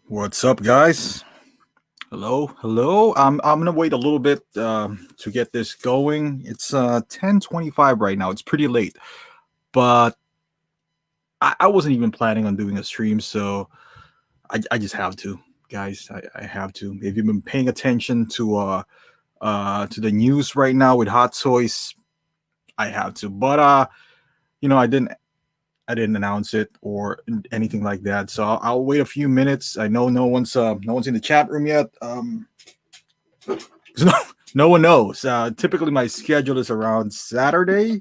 What's up, guys? Hello, hello. I'm gonna wait a little bit to get this going. It's 10:25 right now. It's pretty late, but I wasn't even planning on doing a stream, so I just have to, guys. I have to. If you've been paying attention to the news right now with hot toys, I have to. But I didn't announce it or anything like that. So I'll wait a few minutes. I know no one's in the chat room yet. 'Cause no one knows. Typically, my schedule is around Saturday,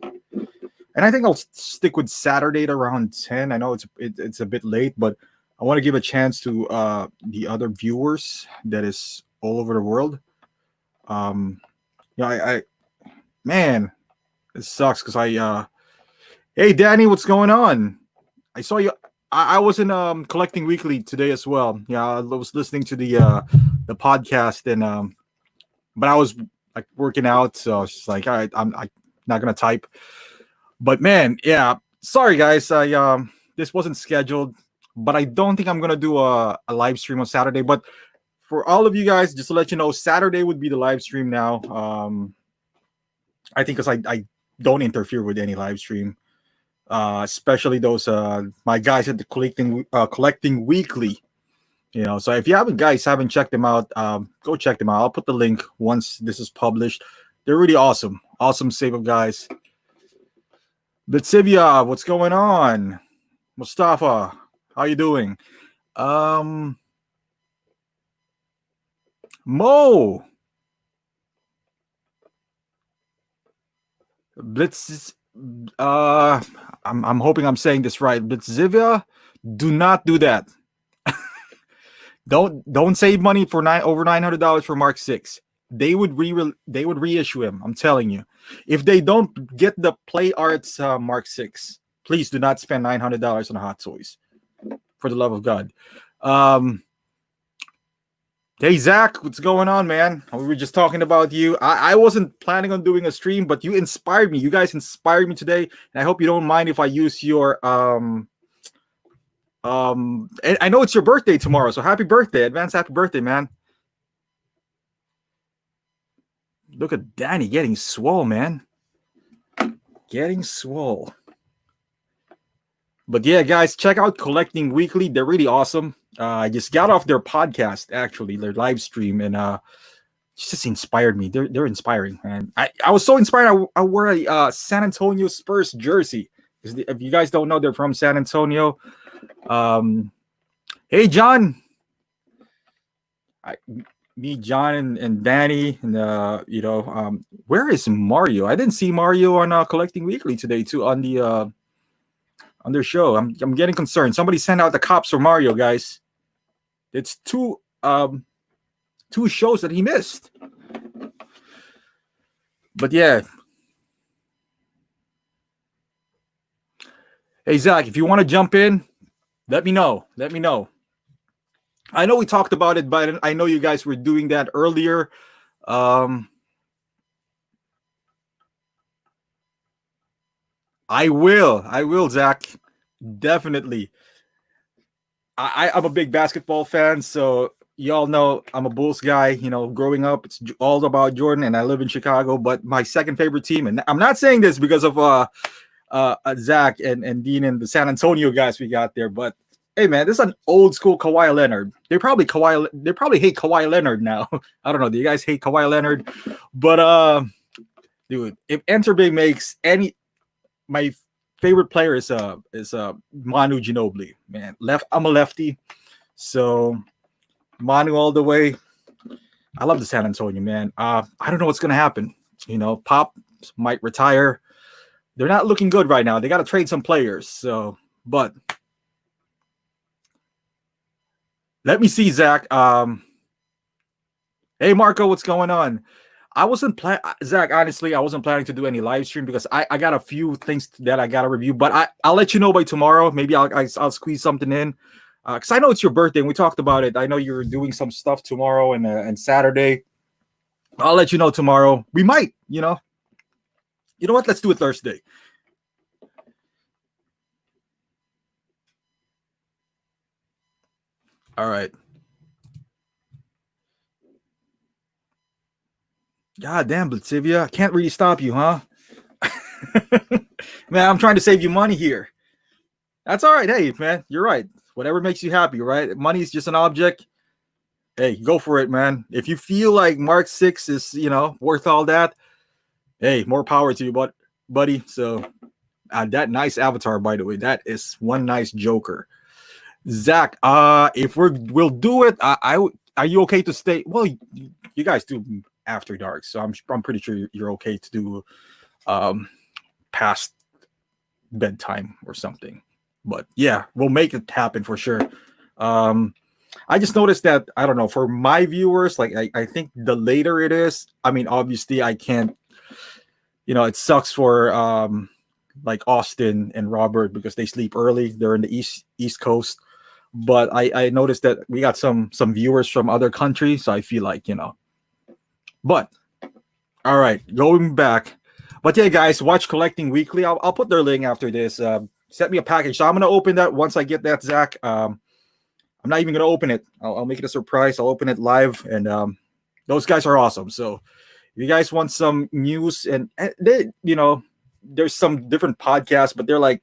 and I think I'll stick with Saturday at around 10. I know it's a bit late, but I want to give a chance to the other viewers that is all over the world. Um, I man, it sucks because hey Danny, what's going on? I saw you. I was in collecting weekly today as well. Yeah, I was listening to the podcast and but I was like working out, so I was just like, all right, I'm not gonna type. But man, yeah, sorry guys, I this wasn't scheduled, but I don't think I'm gonna do a live stream on Saturday. But for all of you guys, just to let you know, Saturday would be the live stream now. I think because I don't interfere with any live stream, especially those my guys at the collecting weekly. So if you haven't checked them out, go check them out. I'll put the link once this is published. They're really awesome save of guys. Bitsivia, what's going on? Mustafa, how you doing? Mo, Blitz, I'm hoping I'm saying this right. Blitzivia, do not do that. Don't save money for over $900 for Mark 6. They would reissue him. I'm telling you. If they don't get the Play Arts Mark 6, please do not spend $900 on Hot Toys. For the love of God. Hey Zach, what's going on, man? We were just talking about you. I wasn't planning on doing a stream, but you inspired me. You guys inspired me today, and I hope you don't mind if I use your and I know it's your birthday tomorrow, so happy birthday, advance happy birthday, man. Look at Danny getting swole, man. Getting swole. But yeah, guys, check out Collecting Weekly. They're really awesome. I just got off their podcast, actually, their live stream, and just inspired me. They're inspiring, man. I was so inspired. I wore a San Antonio Spurs jersey. If you guys don't know, they're from San Antonio. Hey, John. Me, John, and Danny, and where is Mario? I didn't see Mario on Collecting Weekly today too on their show. I'm getting concerned. Somebody send out the cops for Mario, guys. It's two shows that he missed. But yeah. Hey Zach, if you want to jump in, let me know. I know we talked about it, but I know you guys were doing that earlier. I will, Zach. Definitely. I'm a big basketball fan, so y'all know I'm a Bulls guy. Growing up, it's all about Jordan, and I live in Chicago. But my second favorite team, and I'm not saying this because of Zach and Dean and the San Antonio guys we got there, but hey man, this is an old school Kawhi Leonard. They probably hate Kawhi Leonard now. I don't know. Do you guys hate Kawhi Leonard? But dude, if Enter Big makes my favorite player is Manu Ginobili, man. I'm a lefty, so Manu all the way. I love the San Antonio, man. I don't know what's gonna happen. Pop might retire. They're not looking good right now. They got to trade some players. So, but let me see, Zach. Hey, Marco, what's going on? Zach, honestly, I wasn't planning to do any live stream because I got a few things that I got to review, but I'll let you know by tomorrow. Maybe I'll squeeze something in because I know it's your birthday and we talked about it. I know you're doing some stuff tomorrow and Saturday. I'll let you know tomorrow. We might, You know what? Let's do it Thursday. All right. God damn, Blitzivia. Can't really stop you, huh? Man, I'm trying to save you money here. That's all right. Hey, man, you're right. Whatever makes you happy, right? Money is just an object. Hey, go for it, man. If you feel like Mark 6 is, worth all that, hey, more power to you, buddy. So, that nice avatar, by the way, that is one nice Joker. Zach, if we'll do it, are you okay to stay? Well, you guys do after dark, so I'm pretty sure you're okay to do um past bedtime or something. But yeah, we'll make it happen for sure. Um, I just noticed that I don't know for my viewers, like I think the later it is, I mean, obviously I can't, it sucks for like Austin and Robert because they sleep early. They're in the East Coast. But I noticed that we got some viewers from other countries, so I feel like But all right, going back. But yeah, guys, watch Collecting Weekly. I'll put their link after this. Sent me a package, so I'm gonna open that once I get that, Zach. I'm not even gonna open it. I'll make it a surprise. I'll open it live, and those guys are awesome. So if you guys want some news, and they, there's some different podcasts, but they're like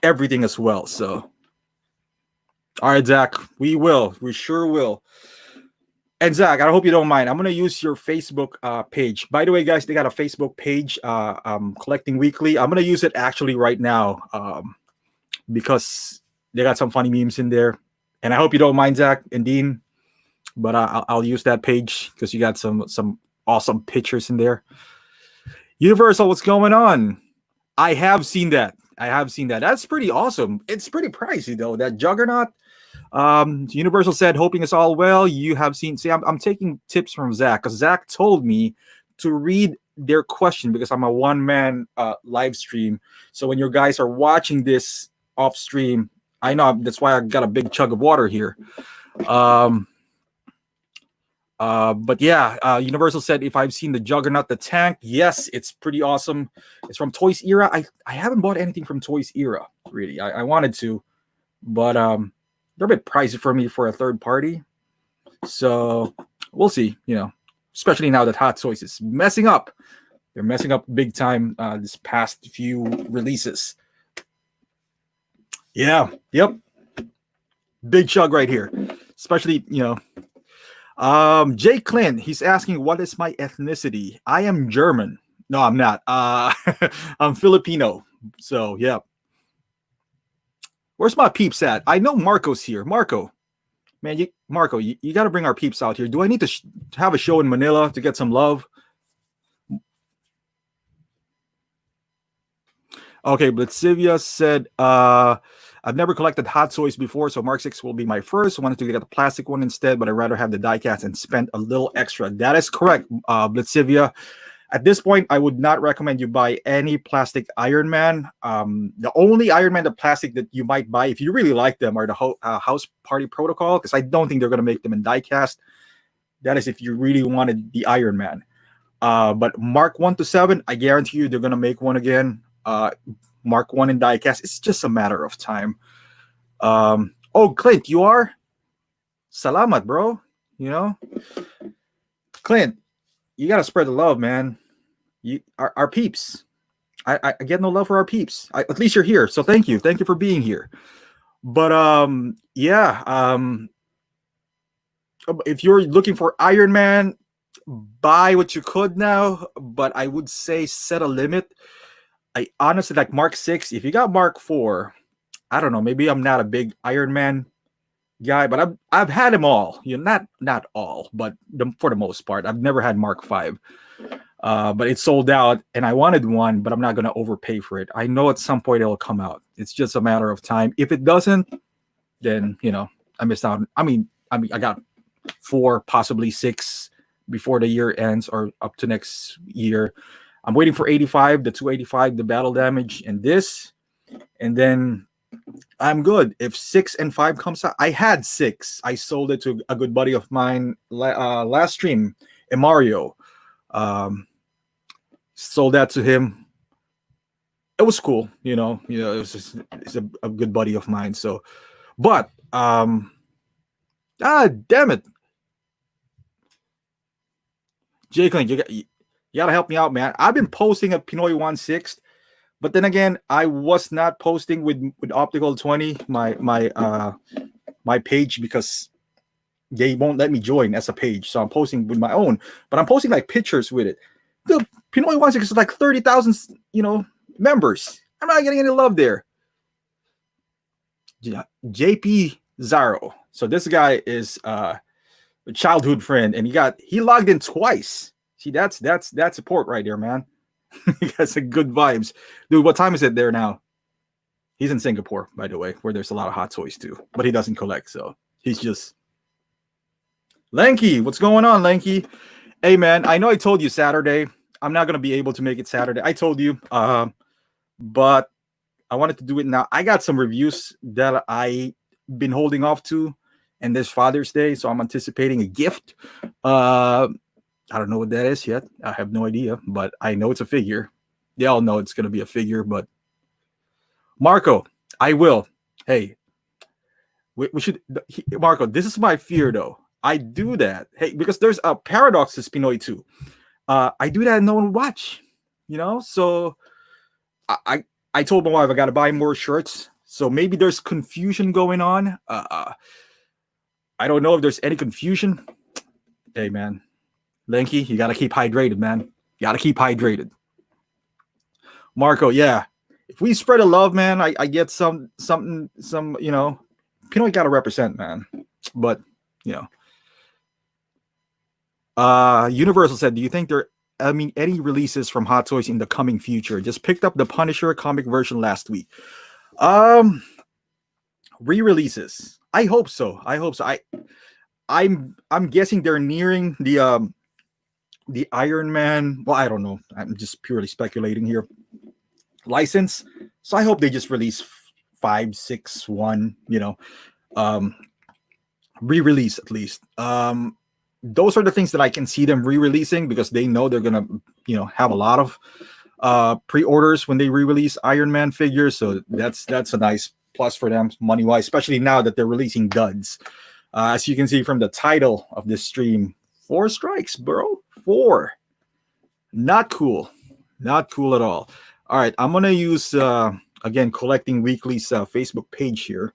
everything as well. So all right, Zach, we sure will. And Zach, I hope you don't mind. I'm gonna use your Facebook page. By the way, guys, they got a Facebook page, Collecting Weekly. I'm gonna use it actually right now because they got some funny memes in there. And I hope you don't mind, Zach and Dean. But I'll use that page because you got some awesome pictures in there. Universal, what's going on? I have seen that. That's pretty awesome. It's pretty pricey though. That Juggernaut. Universal said, hoping it's all well. You have seen. See, I'm taking tips from Zach because Zach told me to read their question because I'm a one-man live stream. So when your guys are watching this off stream, I know that's why I got a big chug of water here. But yeah, Universal said if I've seen the Juggernaut, the tank, yes, it's pretty awesome. It's from Toys Era. I haven't bought anything from Toys Era, really. I wanted to, but they're a bit pricey for me for a third party. So we'll see, especially now that Hot Toys is messing up. They're messing up big time this past few releases. Yeah, yep. Big chug right here. Especially, Jay Clint, he's asking, what is my ethnicity? I am German. No, I'm not. I'm Filipino. So, yeah. Where's my peeps at? I know Marco's here. Marco, man, you got to bring our peeps out here. Do I need to have a show in Manila to get some love? Okay, Blitzivia said, I've never collected Hot Toys before, so Mark 6 will be my first. I wanted to get the plastic one instead, but I'd rather have the diecast and spend a little extra. That is correct, Blitzivia. At this point, I would not recommend you buy any plastic Iron Man. The only Iron Man, the plastic that you might buy, if you really like them, are the House Party Protocol, because I don't think they're going to make them in diecast. That is if you really wanted the Iron Man. But Mark 1 to 7, I guarantee you they're going to make one again. Mark 1 in diecast. It's just a matter of time. Oh, Clint, you are? Salamat, bro. Clint, you got to spread the love, man. Our peeps. I get no love for our peeps. At least you're here. So thank you. Thank you for being here. But yeah. If you're looking for Iron Man, buy what you could now. But I would say set a limit. I honestly like Mark 6. If you got Mark 4, I don't know. Maybe I'm not a big Iron Man guy, but I've had them all. Not all, but for the most part, I've never had Mark 5. But it sold out, and I wanted one, but I'm not going to overpay for it. I know at some point it'll come out. It's just a matter of time. If it doesn't, then I missed out. I mean, I got 4, possibly 6 before the year ends or up to next year. I'm waiting for 85, the 285, the battle damage, and this, and then I'm good. If 6 and 5 comes out, I had 6. I sold it to a good buddy of mine last stream, Emarreo. Sold that to him. It was cool, it was just, it's a good buddy of mine. So, but damn it. Jake Link, you gotta help me out, man. I've been posting at Pinoy 16, but then again, I was not posting with Optical 20, my page, because they won't let me join as a page. So I'm posting with my own, but I'm posting like pictures with it. The Pinoy 16 is like 30,000, members. I'm not getting any love there. JP Zaro. So this guy is a childhood friend, and he logged in twice. See, that's support right there, man. He got some good vibes. Dude, what time is it there now? He's in Singapore, by the way, where there's a lot of hot toys too. But he doesn't collect, so he's just Lanky. What's going on, Lanky? Hey man, I know I told you Saturday. I'm not gonna be able to make it Saturday. I told you. But I wanted to do it now. I got some reviews that I been holding off to, and this Father's Day, so I'm anticipating a gift. I don't know what that is yet. I have no idea, but I know it's a figure. They all know it's gonna be a figure, but Marco, I will. Hey, we should. Marco, this is my fear though. I do that. Hey, because there's a paradox to Pinoy too. I do that and no one would watch. So I told my wife I got to buy more shirts. So maybe there's confusion going on. I don't know if there's any confusion. Hey, man. Lanky, you got to keep hydrated, man. You got to keep hydrated. Marco, yeah. If we spread the love, man, I get some, Pinoy got to represent, man. But, Universal said, do you think any releases from Hot Toys in the coming future? Just picked up the Punisher comic version last week. Re-releases. I hope so. I'm guessing they're nearing the Iron Man. Well, I don't know. I'm just purely speculating here. License. So I hope they just release 5, 6, 1. Re-release at least. Those are the things that I can see them re-releasing, because they know they're gonna, have a lot of pre-orders when they re-release Iron Man figures. So that's a nice plus for them money-wise, especially now that they're releasing duds. As you can see from the title of this stream, 4 strikes, bro. 4. Not cool. Not cool at all. All right, I'm gonna use again Collecting Weekly's Facebook page here.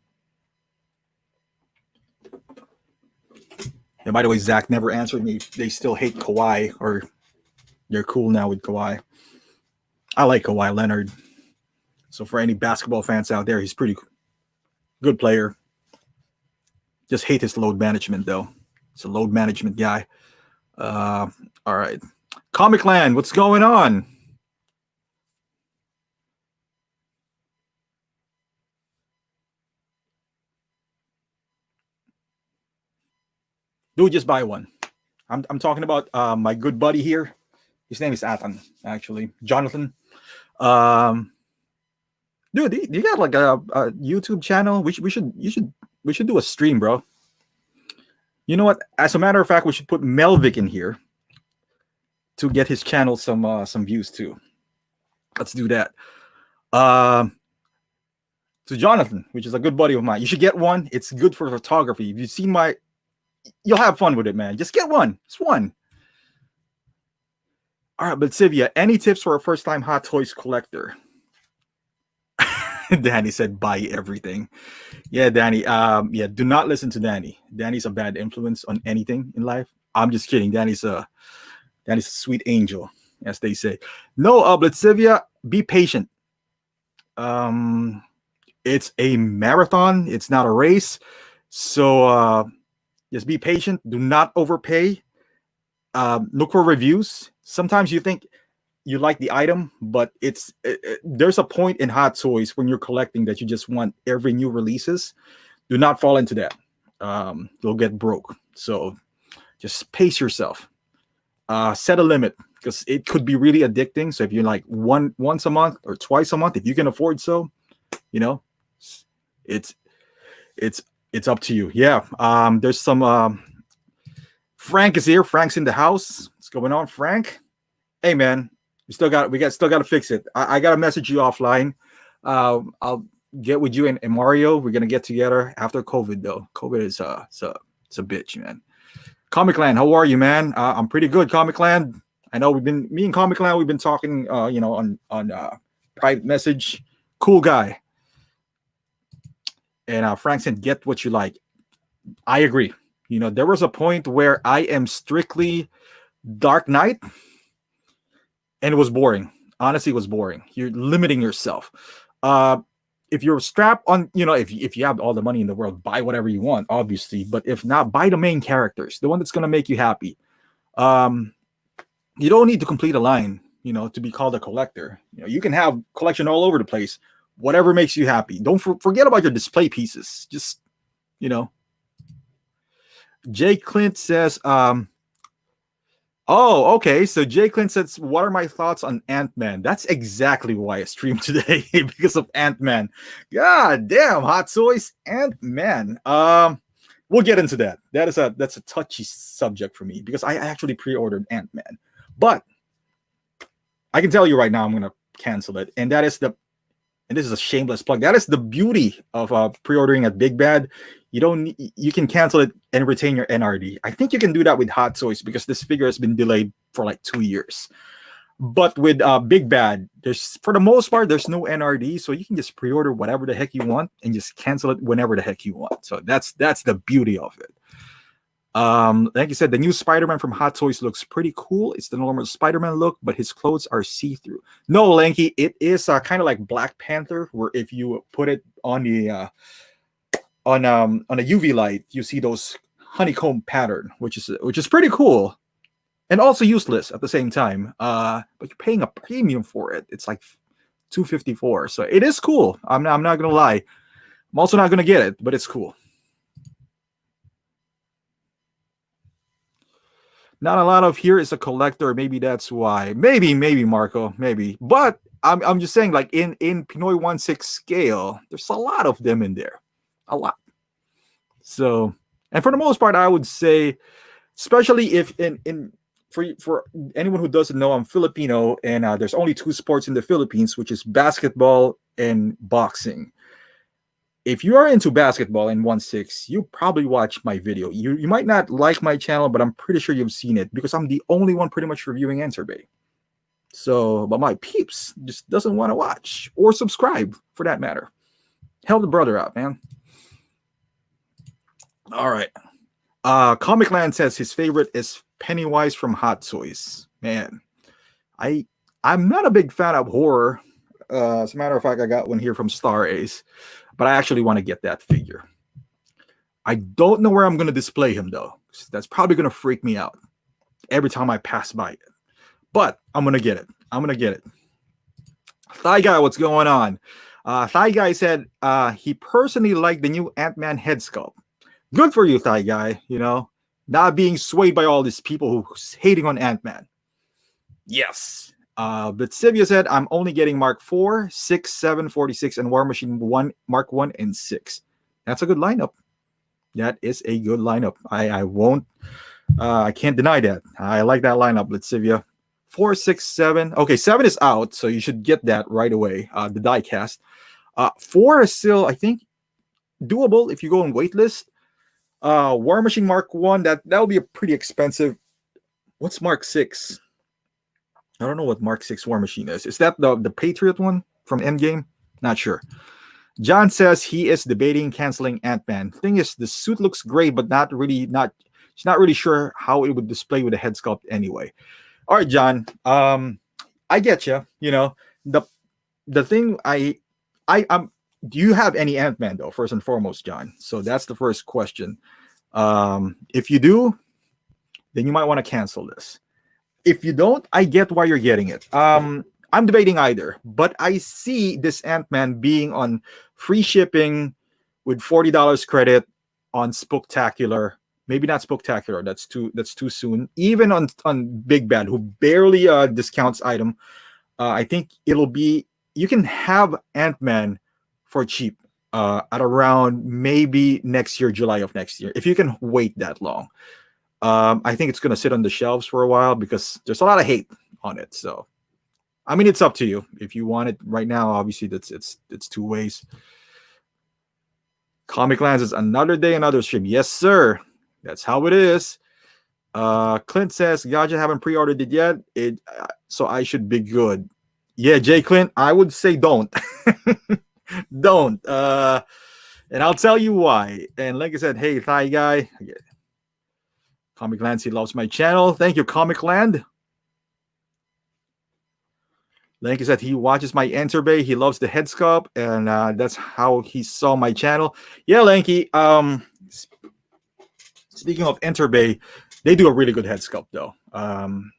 And by the way, Zach never answered me. They still hate Kawhi, or they're cool now with Kawhi. I like Kawhi Leonard. So for any basketball fans out there, he's pretty good player. Just hate his load management, though. He's a load management guy. All right. Comic Land, what's going on? Dude, just buy one. I'm talking about my good buddy here. His name is Atan, actually. Jonathan. Dude, you got like a YouTube channel? We should do a stream, bro. You know what? As a matter of fact, we should put Melvick in here to get his channel some views too. Let's do that. To Jonathan, which is a good buddy of mine. You should get one. It's good for photography. If you've seen you'll have fun with it, man. Just get one. Just one. All right, but Sivia, any tips for a first-time Hot Toys collector? Danny said, buy everything. Yeah, Danny. Do not listen to Danny. Danny's a bad influence on anything in life. I'm just kidding. Danny's a sweet angel, as they say. No, Blitzivia, be patient. It's a marathon. It's not a race. So just be patient. Do not overpay. Look for reviews. Sometimes you think you like the item, but there's a point in Hot Toys when you're collecting that you just want every new releases. Do not fall into that. You'll get broke. So just pace yourself. Set a limit, because it could be really addicting. So if you're like once a month or twice a month, if you can afford so, it's up to you. Yeah. There's some Frank is here. Frank's in the house. What's going on, Frank? Hey man, we still got to fix it. I got to message you offline. I'll get with you and Emarreo. We're gonna get together after COVID though. COVID is it's a bitch, man. Comic Land, how are you, man? I'm pretty good, Comic Land. I know me and Comic Land, we've been talking, on private message. Cool guy. And Frank said, "Get what you like." I agree. There was a point where I am strictly Dark Knight, and it was boring. Honestly, it was boring. You're limiting yourself. Uh, if you're strapped on, if you have all the money in the world, buy whatever you want, obviously. But if not, buy the main characters, the one that's gonna make you happy. Um, you don't need to complete a line, to be called a collector. You can have collection all over the place, whatever makes you happy. Don't forget about your display pieces. Just, you know. Jay Clint says, oh, okay. So Jay Clint says, what are my thoughts on Ant-Man? That's exactly why I streamed today, because of Ant-Man. God damn, hot toys, Ant-Man. We'll get into that. That's a touchy subject for me because I actually pre-ordered Ant-Man. But I can tell you right now, I'm gonna cancel it. And this is a shameless plug. That is the beauty of pre-ordering at Big Bad. You can cancel it and retain your NRD. I think you can do that with Hot Toys because this figure has been delayed for like 2 years. But with Big Bad, for the most part, there's no NRD, so you can just pre-order whatever the heck you want and just cancel it whenever the heck you want. So that's the beauty of it. Like you said, the new Spider-Man from Hot Toys looks pretty cool. It's the normal Spider-Man look, but his clothes are see-through. No, Lanky, it is kind of like Black Panther, where if you put it on the on a UV light, you see those honeycomb pattern, which is pretty cool, and also useless at the same time. But you're paying a premium for it. It's like $254, so it is cool. I'm not gonna lie. I'm also not gonna get it, but it's cool. Not a lot of here is a collector. Maybe that's why. Maybe Marco. Maybe. But I'm just saying, like in Pinoy 1/6 scale, there's a lot of them in there. A lot. So, and for the most part, I would say, especially if for anyone who doesn't know, I'm Filipino, and there's only 2 sports in the Philippines, which is basketball and boxing. If you are into basketball in 1/6, you probably watch my video. You might not like my channel, but I'm pretty sure you've seen it because I'm the only one pretty much reviewing Answer Bay. So, but my peeps just doesn't want to watch or subscribe for that matter. Help the brother out, man. All right. Comic Land says his favorite is Pennywise from Hot Toys. Man, I'm not a big fan of horror. As a matter of fact, I got one here from Star Ace, but I actually want to get that figure. I don't know where I'm going to display him, though. That's probably going to freak me out every time I pass by it. But I'm going to get it. Thigh Guy, what's going on? Thigh Guy said he personally liked the new Ant-Man head sculpt. Good for you, Thigh Guy. Not being swayed by all these people who's hating on Ant-Man. Yes. But Sivia said, I'm only getting Mark 4, 6, 7, 46, and War Machine 1, Mark 1, and 6. That's a good lineup. That is a good lineup. I can't deny that. I like that lineup, Sivia. 4, 6, 7. Okay, 7 is out, so you should get that right away. The die cast. 4 is still, I think, doable if you go on waitlist. War Machine Mark 1, that'll be a pretty expensive. What's Mark 6? I don't know what Mark 6 War Machine is. Is that the Patriot one from Endgame? Not sure. John says he is debating canceling Ant-Man. Thing is, the suit looks great, but he's not really sure how it would display with a head sculpt anyway. All right, John. I get you. The thing do you have any Ant-Man though? First and foremost, John. So that's the first question. If you do, then you might want to cancel this. If you don't, I get why you're getting it. I'm debating either, but I see this Ant-Man being on free shipping with $40 credit on Spooktacular. Maybe not Spooktacular. That's too soon. Even on Big Bad, who barely discounts item, I think you can have Ant-Man for cheap at around maybe next year, July of next year, if you can wait that long. I think it's going to sit on the shelves for a while because there's a lot of hate on it. So, I mean, it's up to you. If you want it right now, obviously it's 2 ways. Comic Lands is another day, another stream. Yes, sir. That's how it is. Clint says, "Gaja haven't pre-ordered it yet. So I should be good." Yeah, Jay Clint, I would say don't, don't. And I'll tell you why. And like I said, hey, Thai guy, Comic Land, he loves my channel. Thank you, Comic Land. Lanky said he watches my Enter Bay. He loves the head sculpt, and that's how he saw my channel. Yeah, Lanky. Speaking of Enter Bay, they do a really good head sculpt, though.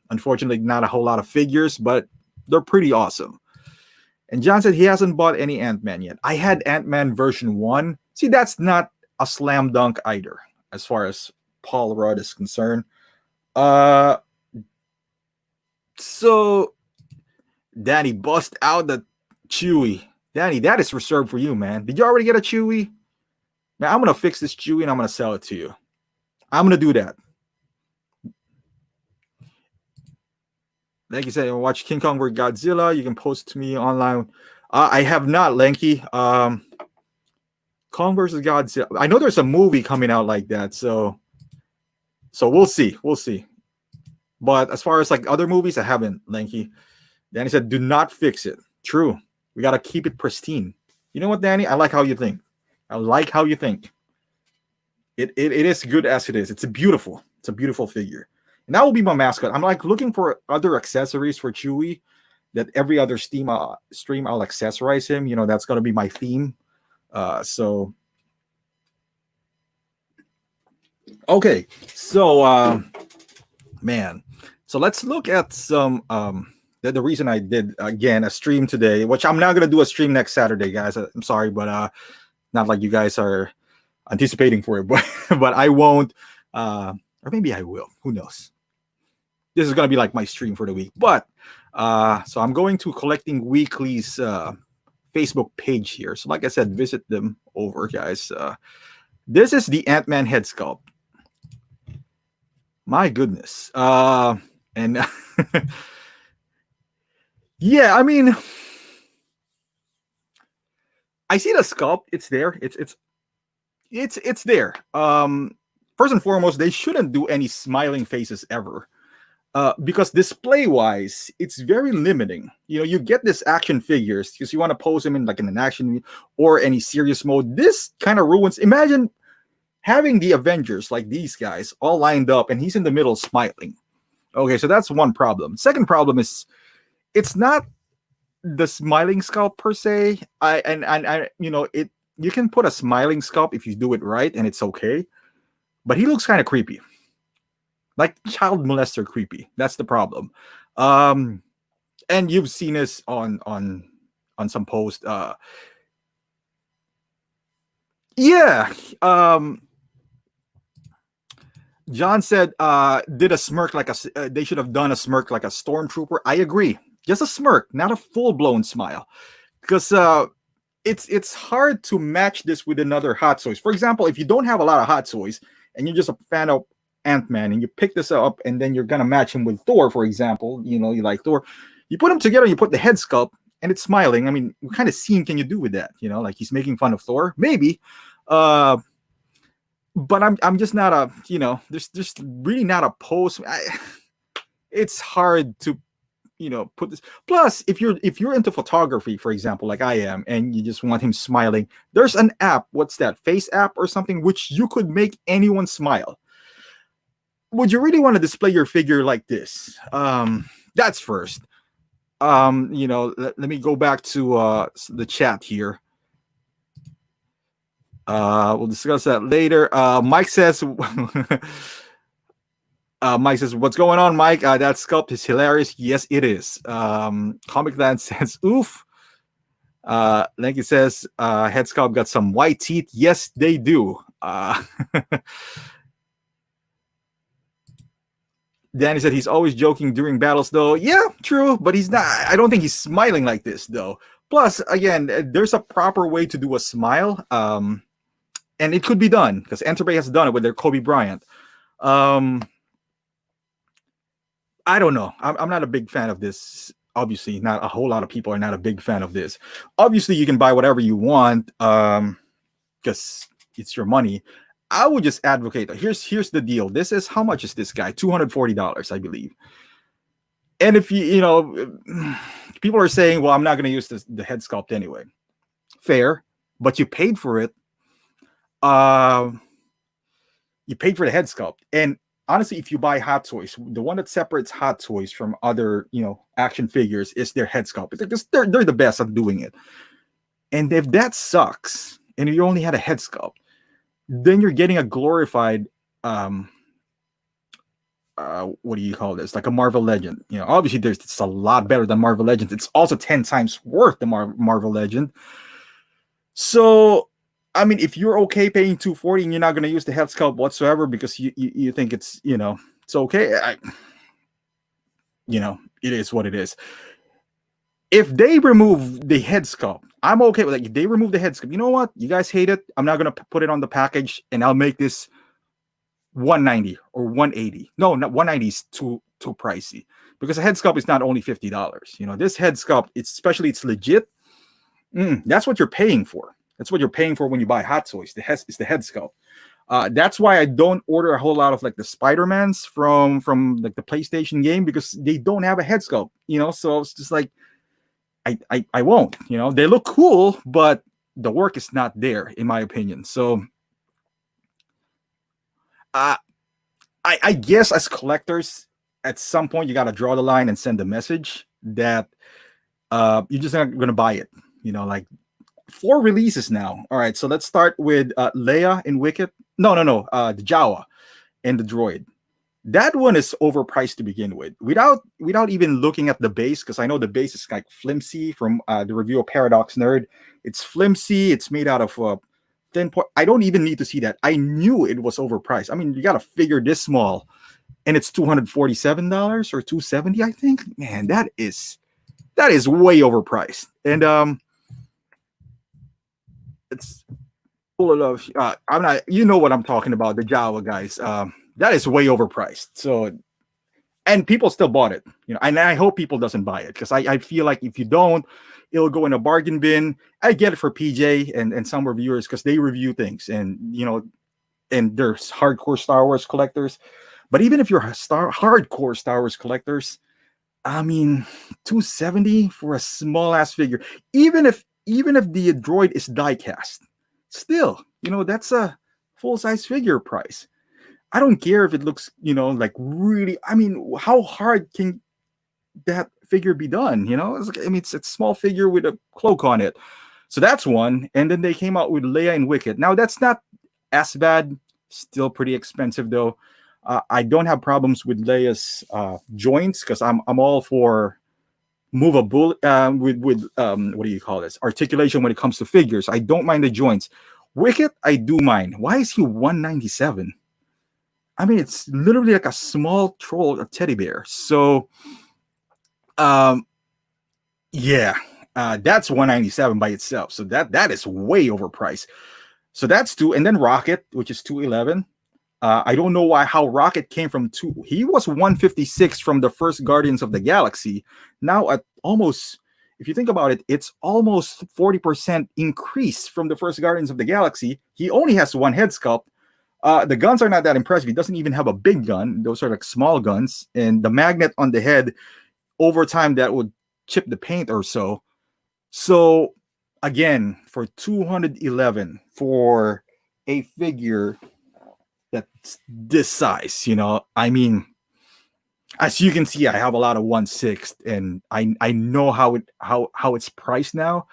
Unfortunately, not a whole lot of figures, but they're pretty awesome. And John said he hasn't bought any Ant-Man yet. I had Ant-Man version 1. See, that's not a slam dunk either, as far as Paul Rudd is concerned. So Danny, bust out the Chewy. Danny, that is reserved for you, man. Did you already get a Chewy? Man, I'm going to fix this Chewy and I'm going to sell it to you. I'm going to do that. Like you said, watch King Kong vs. Godzilla. You can post to me online. I have not, Lanky. Kong vs. Godzilla. I know there's a movie coming out like that, so we'll see. We'll see. But as far as like other movies, I haven't, Lanky. Danny said, do not fix it. True. We got to keep it pristine. You know what, Danny? I like how you think. I like how you think. It is good as it is. It's a beautiful figure. And that will be my mascot. I'm like looking for other accessories for Chewy that every other stream I'll accessorize him. You know, that's going to be my theme. So, okay. So, man. So let's look at some, the reason I did, again, a stream today, which I'm not going to do a stream next Saturday, guys. I'm sorry, but not like you guys are anticipating for it, but I won't, or maybe I will. Who knows? This is going to be like my stream for the week. But so I'm going to Collecting Weekly's Facebook page here. So like I said, visit them over, guys. This is the Ant-Man head sculpt. My goodness. And yeah, I mean, I see the sculpt. It's there. It's there. First and foremost, they shouldn't do any smiling faces ever. Because display-wise, it's very limiting. You know, you get this action figures because you want to pose them in like in an action or any serious mode. This kind of ruins. Imagine having the Avengers like these guys all lined up and he's in the middle smiling. Okay, so that's one problem. Second problem is it's not the smiling sculpt per se. I you know, you can put a smiling sculpt if you do it right and it's okay. But he looks kind of creepy. Like child molester creepy. That's the problem. And you've seen this on some post. Yeah. John said, did a smirk like they should have done a smirk like a stormtrooper. I agree. Just a smirk, not a full-blown smile. Because it's hard to match this with another hot toys. For example, if you don't have a lot of hot toys and you're just a fan of Ant-Man and you pick this up and then you're gonna match him with Thor, for example, you know, you like Thor, you put them together, you put the head sculpt and it's smiling. I mean, what kind of scene can you do with that? You know, like he's making fun of Thor, maybe. But I'm just not a, you know, there's just really not a pose. It's hard to, you know, put this. Plus, if you're into photography, for example, like I am, and you just want him smiling, there's an app. What's that? Face app or something, which you could make anyone smile. Would you really want to display your figure like this? That's first. You know, let me go back to the chat here. We'll discuss that later. Mike says, what's going on, Mike? That sculpt is hilarious. Yes, it is. Comic Land says, oof. Lanky says, head sculpt got some white teeth. Yes, they do. Danny said he's always joking during battles, though. Yeah, true, but he's not. I don't think he's smiling like this, though. Plus, again, there's a proper way to do a smile, and it could be done because Enterbay has done it with their Kobe Bryant. I don't know. I'm not a big fan of this. Obviously, not a whole lot of people are not a big fan of this. Obviously, you can buy whatever you want because it's your money. I would just advocate. Here's the deal. This is how much is this guy? $240, I believe. And if people are saying, well, I'm not going to use the head sculpt anyway. Fair, but you paid for it. Uh, you paid for the head sculpt, and honestly, if you buy Hot Toys, the one that separates Hot Toys from other, action figures is their head sculpt. It's like they're the best at doing it. And if that sucks, and you only had a head sculpt, then you're getting a glorified what do you call this? Like a Marvel Legend. Obviously it's a lot better than Marvel Legends. It's also 10 times worth the Marvel Legend. So, I mean, if you're okay paying 240 and you're not going to use the head sculpt whatsoever because you think it's, it's okay, it is what it is. If they remove the head sculpt, I'm okay with it. If they remove the head sculpt, you know what? You guys hate it. I'm not going to put it on the package, and I'll make this 190 or 180. No, not 190 is too pricey, because a head sculpt is not only $50. This head sculpt, it's legit. That's what you're paying for. That's what you're paying for when you buy Hot Toys. It's the head sculpt. That's why I don't order a whole lot of like the Spider-Mans from like the PlayStation game, because they don't have a head sculpt. So it's just like I won't. They look cool, but the work is not there, in my opinion. So I guess as collectors, at some point you got to draw the line and send a message that you're just not going to buy it. Like 4 releases now. All right, so let's start with Leia and Wicket. No, the Jawa and the droid. That one is overpriced to begin with, without even looking at the base, because I know the base is like flimsy. From the review of Paradox Nerd, it's flimsy. It's made out of thin point. I don't even need to see that. I knew it was overpriced. I mean, you got to figure this small, and it's $247 or $270. I think, man, that is way overpriced. And it's full of I'm not. You know what I'm talking about, the Jawa guys. That is way overpriced. So, and people still bought it, and I hope people doesn't buy it, because I feel like if you don't, it'll go in a bargain bin. I get it for PJ and some reviewers, because they review things, and and they're hardcore Star Wars collectors. But even if you're hardcore Star Wars collectors, I mean, $270 for a small ass figure, even if the droid is die cast, still, that's a full size figure price. I don't care if it looks, like really. I mean, how hard can that figure be done? It's a small figure with a cloak on it. So that's one. And then they came out with Leia and Wicket. Now that's not as bad. Still pretty expensive though. I don't have problems with Leia's joints, because I'm all for movable with what do you call this, articulation when it comes to figures. I don't mind the joints. Wicket, I do mind. Why is he $197? I mean, it's literally like a small troll, a teddy bear. So, yeah, that's $197 by itself. So that is way overpriced. So that's 2, and then Rocket, which is $211. I don't know how Rocket came from 2. He was $156 from the first Guardians of the Galaxy. Now at almost, if you think about it, it's almost 40% increase from the first Guardians of the Galaxy. He only has 1 head sculpt. The guns are not that impressive. He doesn't even have a big gun. Those are like small guns. And the magnet on the head, over time, that would chip the paint or so. So, again, for $211 for a figure that's this size, I mean, as you can see, I have a lot of 1/6, and I know how it's priced now.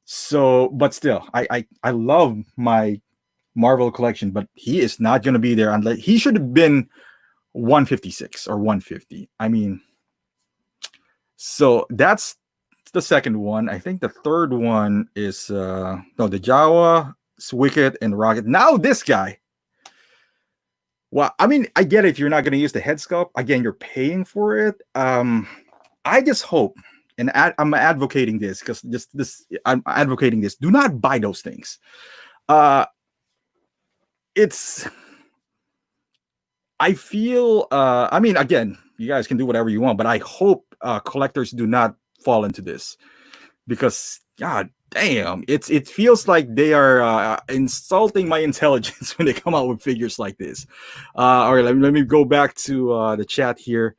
So, but still, I love my Marvel collection, but he is not going to be there unless he should have been 156 or 150. I mean, so that's the second one. I think the third one is the Jawa, Wicket, and Rocket. Now this guy. Well, I mean, I get it if you're not going to use the head sculpt. Again, you're paying for it. I just hope, and I'm advocating this, because I'm advocating this. Do not buy those things. I feel, I mean, again, you guys can do whatever you want, but I hope collectors do not fall into this, because God, Damn, it feels like they are insulting my intelligence when they come out with figures like this. All right, let me go back to the chat here.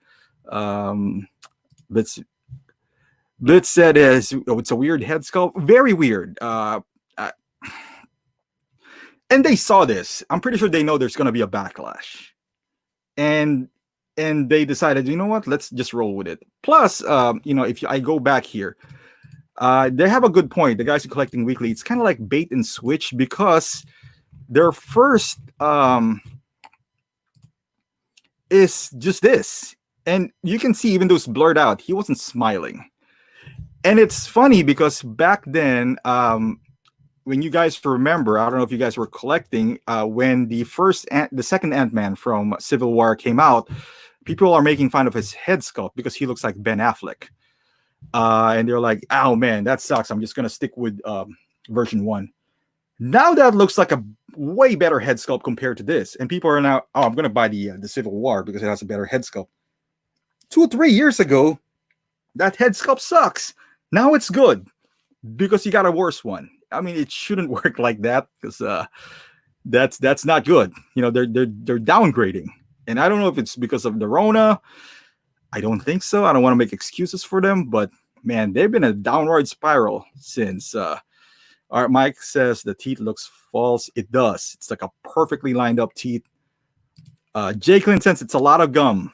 Um, let's Blitz said it's a weird head sculpt, very weird. Uh, and they saw this. I'm pretty sure they know there's going to be a backlash, and they decided, you know what, let's just roll with it. Plus, if I go back here, they have a good point. The guys who are collecting weekly, it's kind of like bait and switch because their first is just this, and you can see even though it's blurred out, he wasn't smiling. And it's funny because back then, when you guys remember, I don't know if you guys were collecting when the second Ant-Man from Civil War came out. People are making fun of his head sculpt because he looks like Ben Affleck, and they're like, "Oh man, that sucks. I'm just gonna stick with version 1." Now that looks like a way better head sculpt compared to this, and people are now, "Oh, I'm gonna buy the Civil War because it has a better head sculpt." 2 or 3 years ago, that head sculpt sucks. Now it's good because you got a worse one. I mean, it shouldn't work like that because that's not good. They're downgrading, and I don't know if it's because of the Rona. I don't think so. I don't want to make excuses for them, but man, they've been a downward spiral since. Art Mike says the teeth looks false. It does. It's like a perfectly lined up teeth. Jay Clint says it's a lot of gum.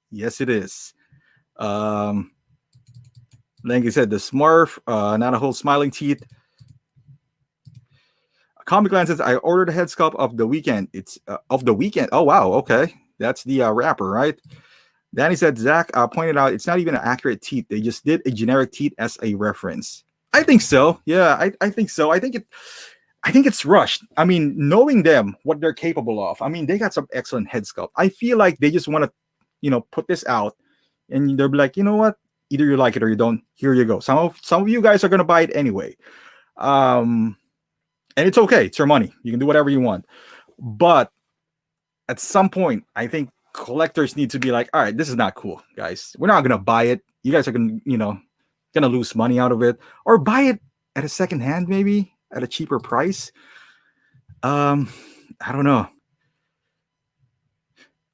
Yes, it is. Like I said, the Smurf, not a whole smiling teeth. Comic Land says I ordered a head sculpt of the weekend. It's of the weekend. Oh wow, okay, that's the rapper, right? Danny said Zach pointed out it's not even an accurate teeth. They just did a generic teeth as a reference. I think so. Yeah, I think so. I think it's rushed. I mean, knowing them, what they're capable of. I mean, they got some excellent head sculpt. I feel like they just want to, put this out, and they're like, you know what? Either you like it or you don't. Here you go. Some of you guys are gonna buy it anyway. And it's okay. It's your money. You can do whatever you want. But at some point, I think collectors need to be like, all right, this is not cool, guys. We're not gonna buy it. You guys are gonna lose money out of it, or buy it at a second hand, maybe at a cheaper price. I don't know.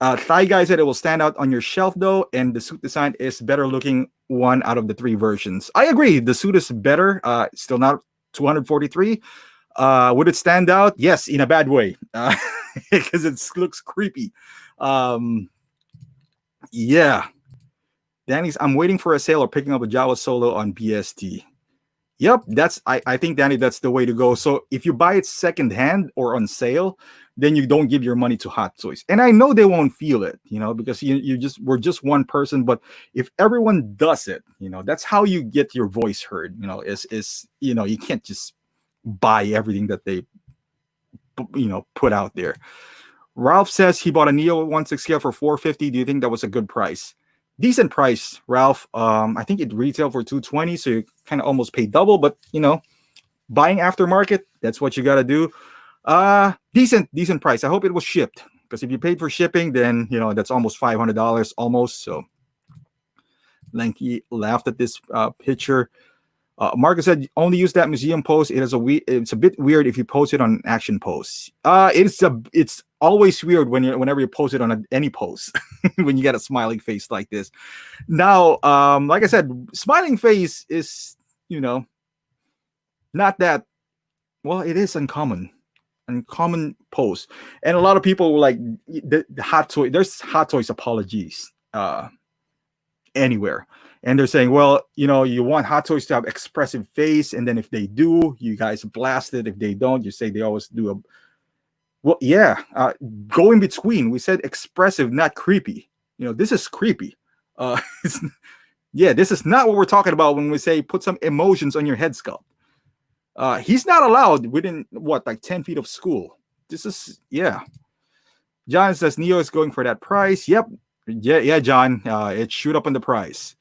Thigh Guy said it will stand out on your shelf though, and the suit design is better looking one out of the 3 versions. I agree. The suit is better. Still not 243. Would it stand out? Yes, in a bad way, because it looks creepy. Yeah. Danny's, I'm waiting for a sale or picking up a Jawa Solo on BST. Yep, I think, Danny, that's the way to go. So if you buy it secondhand or on sale, then you don't give your money to Hot Toys. And I know they won't feel it, because we're just one person. But if everyone does it, that's how you get your voice heard. You can't just buy everything that they put out there. Ralph says he bought a Neo 1/6 scale for $450. Do you think that was a good price? Decent price, Ralph. I think it retailed for $220, so you kind of almost pay double. But buying aftermarket, that's what you got to do. Decent price. I hope it was shipped, because if you paid for shipping, then that's almost $500 almost. So Lanky laughed at this picture. Marcus said only use that museum post. It's a bit weird if you post it on action posts. It's always weird whenever you post it on any post when you get a smiling face like this. Now, like I said, smiling face is not that well. It is uncommon post, and a lot of people were like the Hot Toy. There's Hot Toys apologies anywhere. And they're saying, well, you want Hot Toys to have expressive face, and then if they do, you guys blast it. If they don't, you say they always do well, yeah. Go in between. We said expressive, not creepy. This is creepy. This is not what we're talking about when we say put some emotions on your head sculpt. He's not allowed within 10 feet of school. This is John says Neo is going for that price. Yep. Yeah, John. It shoot up on the price.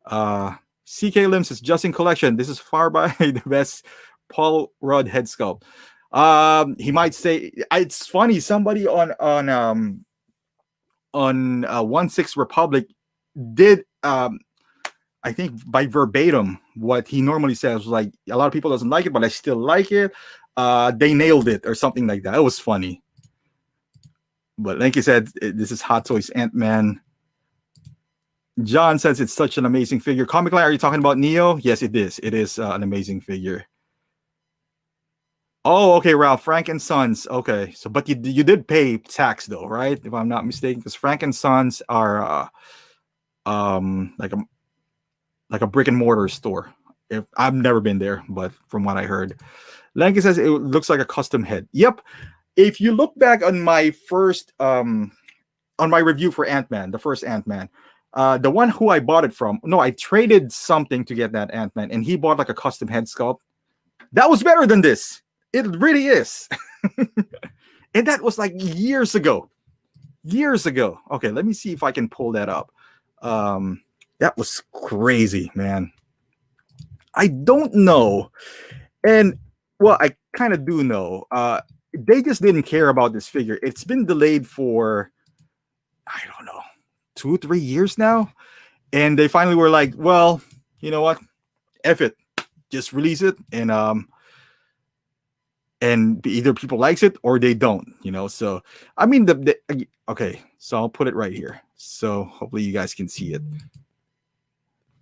CK Lim says just in collection. This is far by the best Paul Rudd head sculpt. He might say it's funny. Somebody on 1/6 Republic did I think by verbatim what he normally says was like, a lot of people doesn't like it, but I still like it. They nailed it or something like that. It was funny. But like you said, this is Hot Toys Ant-Man. John says it's such an amazing figure. Comic Line, are you talking about Neo? Yes, it is. It is an amazing figure. Oh, okay, Ralph. Frank and Sons. Okay, so but you did pay tax though, right? If I'm not mistaken, because Frank and Sons are like a brick and mortar store. If I've never been there, but from what I heard, Lanky says it looks like a custom head. Yep. If you look back on my first on my review for Ant-Man, the first Ant-Man, the one who I bought it from, no, I traded something to get that Ant-Man, and he bought like a custom head sculpt. That was better than this. It really is. And that was like years ago. Years ago. Okay, let me see if I can pull that up. That was crazy, man. I don't know. And well, I kind of do know. They just didn't care about this figure. It's been delayed for, I don't know, 2-3 years now. And they finally were like, well, you know what? F it. Just release it. And either people likes it or they don't, you know. So I mean okay, so I'll put it right here. So hopefully you guys can see it.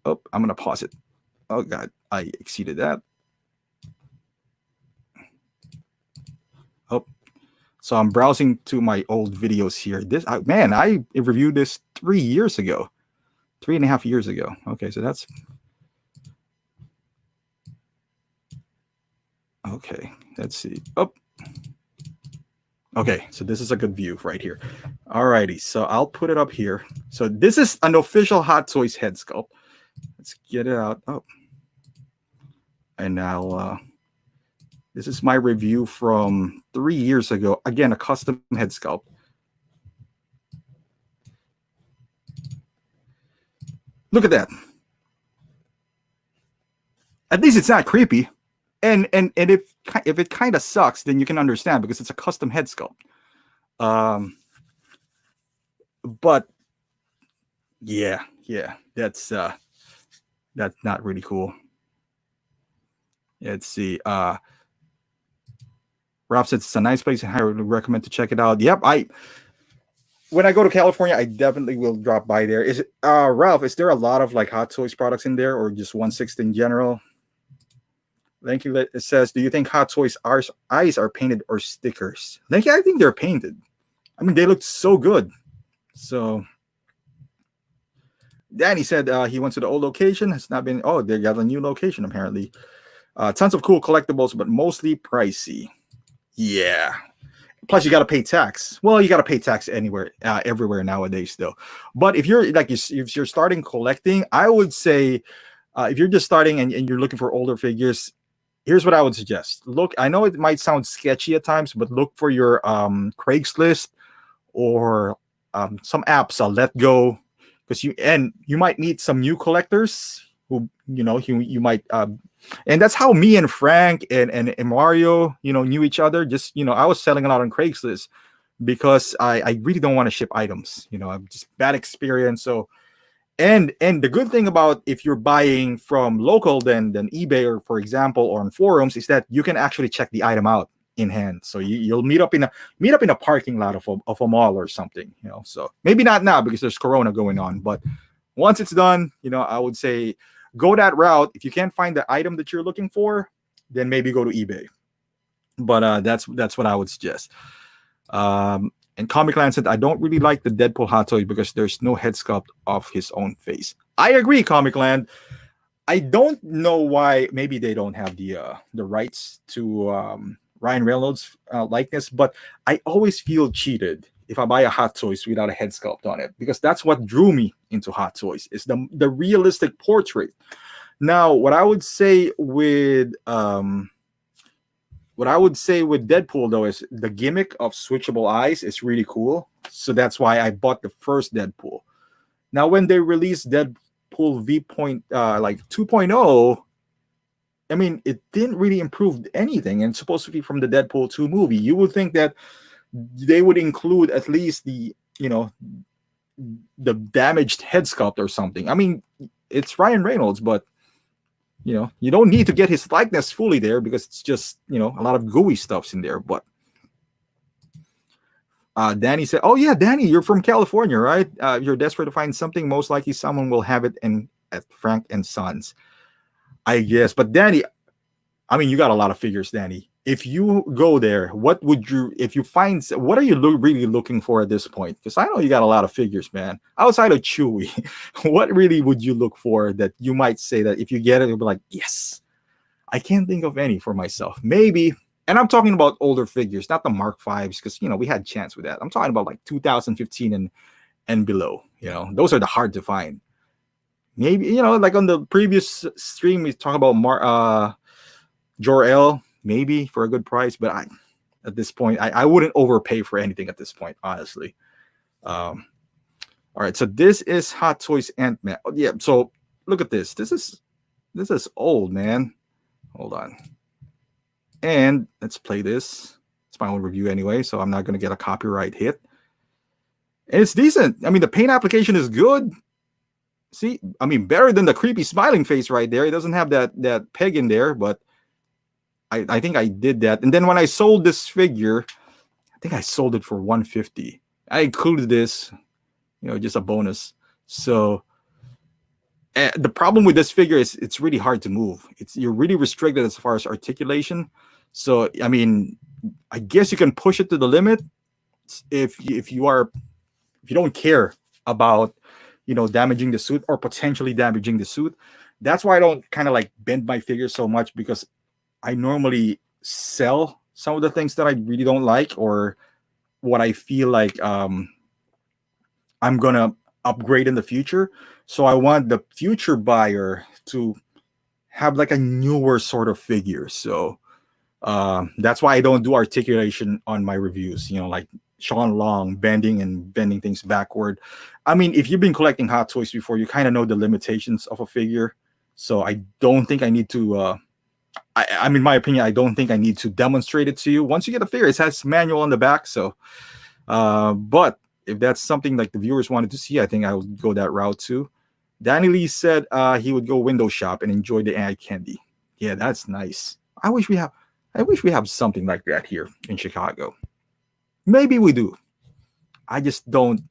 Oh, I'm gonna pause it. Oh god, I exceeded that. Oh, so I'm browsing to my old videos here. I reviewed this 3 years ago, 3.5 years ago. Okay, so that's okay. Let's see. Oh, okay. So this is a good view right here. Alrighty. So I'll put it up here. So this is an official Hot Toys head sculpt. Let's get it out. Oh, and now this is my review from 3 years ago. Again, a custom head sculpt. Look at that. At least it's not creepy. And if it kind of sucks, then you can understand because it's a custom head sculpt. But yeah, that's not really cool. Let's see. Ralph says it's a nice place and I would recommend to check it out. Yep, when I go to California, I definitely will drop by there. Is it Ralph, is there a lot of like Hot Toys products in there or just 1/6 in general? Thank you. It says, do you think Hot Toys eyes are painted or stickers? I think they're painted. I mean, they look so good. So Danny said he went to the old location. Has not been. Oh, they got a new location apparently. Tons of cool collectibles, but mostly pricey. Yeah. Plus, you got to pay tax. Well, you got to pay tax everywhere nowadays, though. But if you're if you're starting collecting, I would say if you're just starting and you're looking for older figures, here's what I would suggest. Look, I know it might sound sketchy at times, but look for your Craigslist or some apps. Let Go, because you might meet some new collectors who you might. And that's how me and Frank and Emarreo, knew each other. Just I was selling a lot on Craigslist because I really don't want to ship items. I'm just bad experience. So. And the good thing about if you're buying from local than eBay or for example or on forums is that you can actually check the item out in hand. So you'll meet up in a parking lot of a mall or something. So maybe not now because there's Corona going on, but once it's done, I would say go that route. If you can't find the item that you're looking for, then maybe go to eBay. But that's what I would suggest. And Comic Land said, I don't really like the Deadpool Hot Toy because there's no head sculpt of his own face. I agree, Comic Land. I don't know why. Maybe they don't have the rights to Ryan Reynolds likeness, but I always feel cheated if I buy a Hot Toys without a head sculpt on it because that's what drew me into Hot Toys is the realistic portrait. Now, what I would say with Deadpool, though, is the gimmick of switchable eyes is really cool. So that's why I bought the first Deadpool. Now, when they released Deadpool V. 2.0, I mean, it didn't really improve anything. And it's supposed to be from the Deadpool 2 movie. You would think that they would include at least the damaged head sculpt or something. I mean, it's Ryan Reynolds, but you don't need to get his likeness fully there because it's just a lot of gooey stuffs in there. But Danny said, "Oh yeah, Danny, you're from California, right? You're desperate to find something. Most likely, someone will have it in at Frank and Sons, I guess." But Danny, I mean, you got a lot of figures, Danny. If you go there, what would you, if you find, what are you really looking for at this point? Because I know you got a lot of figures, man. Outside of Chewy, what really would you look for that you might say that if you get it, you'll be like, yes? I can't think of any for myself. Maybe, and I'm talking about older figures, not the Mark Fives, because we had chance with that. I'm talking about like 2015 and below. Those are the hard to find. Maybe like on the previous stream we talked about Jor-El, maybe for a good price, but at this point I wouldn't overpay for anything at this point, honestly. All right, so this is Hot Toys Ant-Man. Oh, yeah, so look at this. This is old, man. Hold on. And let's play this. It's my own review anyway, so I'm not going to get a copyright hit. And it's decent. I mean, the paint application is good. See, I mean, better than the creepy smiling face right there. It doesn't have that peg in there, but I think I did that. And then when I sold this figure, I think I sold it for $150. I included this, just a bonus. So the problem with this figure is it's really hard to move. You're really restricted as far as articulation. So I mean, I guess you can push it to the limit if you don't care about damaging the suit or potentially damaging the suit. That's why I don't kind of like bend my figure so much, because I normally sell some of the things that I really don't like or what I feel like I'm gonna upgrade in the future. So I want the future buyer to have like a newer sort of figure. So that's why I don't do articulation on my reviews, like Sean Long bending things backward. I mean, if you've been collecting Hot Toys before, you kind of know the limitations of a figure. So I don't think I need to I mean, in my opinion, I don't think I need to demonstrate it to you. Once you get a figure, it has manual on the back. So but if that's something like the viewers wanted to see, I think I would go that route too. Danny Lee said he would go window shop and enjoy the eye candy. Yeah, that's nice. I wish we have something like that here in Chicago. Maybe we do. I just don't.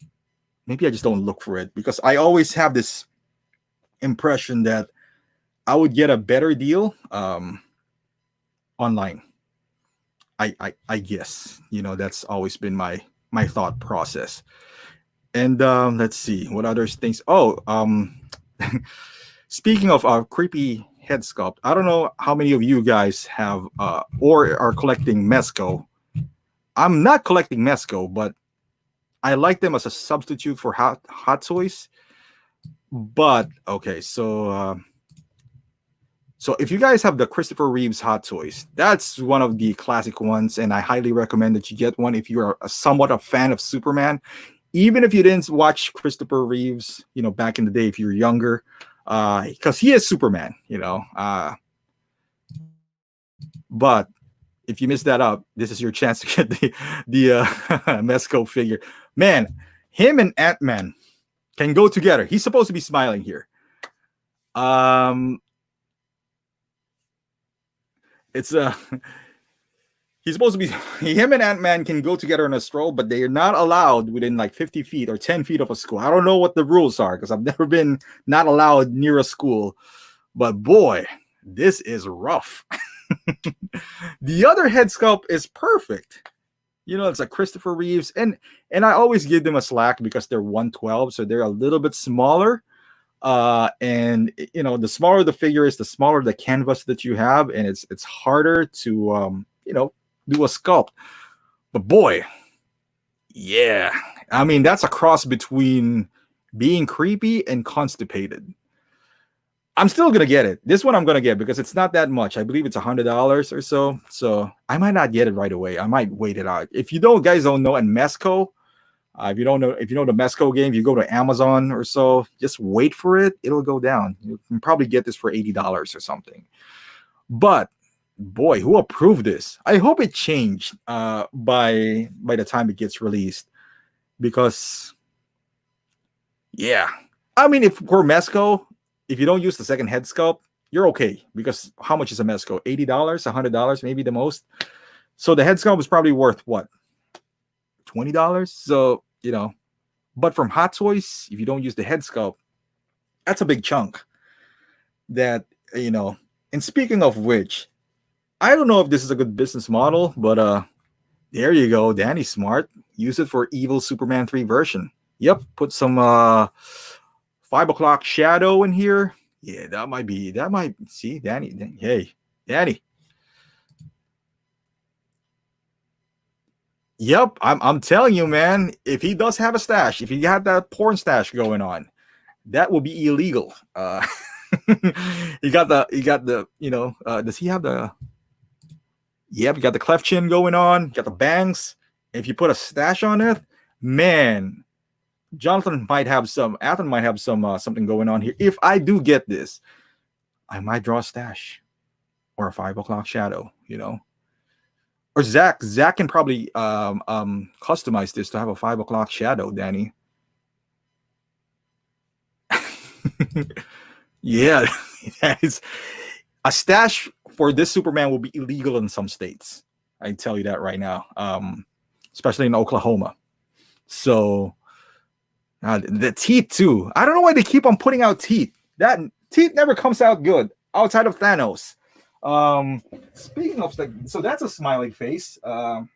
Maybe I just don't look for it, because I always have this impression that I would get a better deal online. I guess that's always been my thought process. And let's see what other things. Oh, speaking of creepy head sculpt, I don't know how many of you guys have or are collecting Mezco. I'm not collecting Mezco, but I like them as a substitute for hot toys. But okay, so if you guys have the Christopher Reeves Hot Toys, that's one of the classic ones, and I highly recommend that you get one if you're somewhat a fan of Superman. Even if you didn't watch Christopher Reeves, back in the day, if you're younger, because he is Superman, but if you miss that up, this is your chance to get the Mezco figure. Man, him and Ant-Man can go together. He's supposed to be smiling here. It's he's supposed to be, him and Ant-Man can go together in a stroll, but they are not allowed within like 50 feet or 10 feet of a school. I don't know what the rules are, because I've never been not allowed near a school. But boy, this is rough. The other head sculpt is perfect. It's like Christopher Reeves, and I always give them a slack because they're 112, so they're a little bit smaller. And the smaller the figure is, the smaller the canvas that you have, and it's harder to do a sculpt. But boy, yeah, I mean, that's a cross between being creepy and constipated. I'm still gonna get it. This one I'm gonna get because it's not that much. I believe it's $100 or so. So I might not get it right away. I might wait it out. If you guys don't know, and Mezco, if you know the Mezco game, you go to Amazon or so, just wait for it. It'll go down. You can probably get this for $80 or something. But boy, who approved this? I hope it changed by the time it gets released, because yeah, I mean, if for Mezco, if you don't use the second head sculpt, you're okay, because how much is a Mezco? $80, $100, maybe the most. So the head sculpt was probably worth what, $20? So, but from Hot Toys, if you don't use the head sculpt, that's a big chunk. That, and speaking of which, I don't know if this is a good business model, but there you go, Danny Smart. Use it for Evil Superman 3 version. Yep, put some 5 o'clock shadow in here. Yeah, that might see Danny. Hey, Danny. Yep, I'm telling you, man. If he does have a stash, if he had that porn stash going on, that will be illegal. He got the does he have the? Yep, you got the cleft chin going on, got the bangs. If you put a stash on it, man, Jonathan might have some, Athen might have some something going on here. If I do get this, I might draw a stash or a 5 o'clock shadow, Or Zach can probably customize this to have a 5 o'clock shadow, Danny. Yeah, that is a stash for this Superman will be illegal in some states. I can tell you that right now, especially in Oklahoma. So the teeth too. I don't know why they keep on putting out teeth. That teeth never comes out good outside of Thanos. Speaking of, so that's a smiling face. I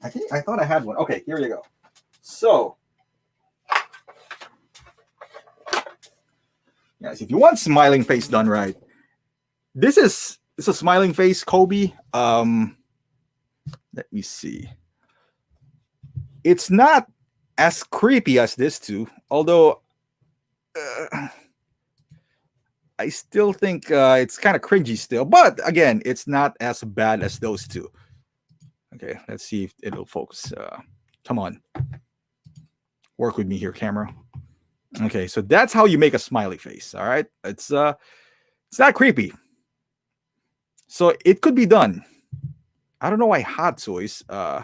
thought I had one. Okay, here you go. So, yes, if you want smiling face done right, it's a smiling face Kobe. Let me see. It's not as creepy as this two, although I still think it's kind of cringy still. But again, it's not as bad as those two. Okay, let's see if it'll focus. Come on, work with me here, camera. Okay, so that's how you make a smiley face. All right, it's not creepy. So it could be done. I don't know why Hot Toys. Oh,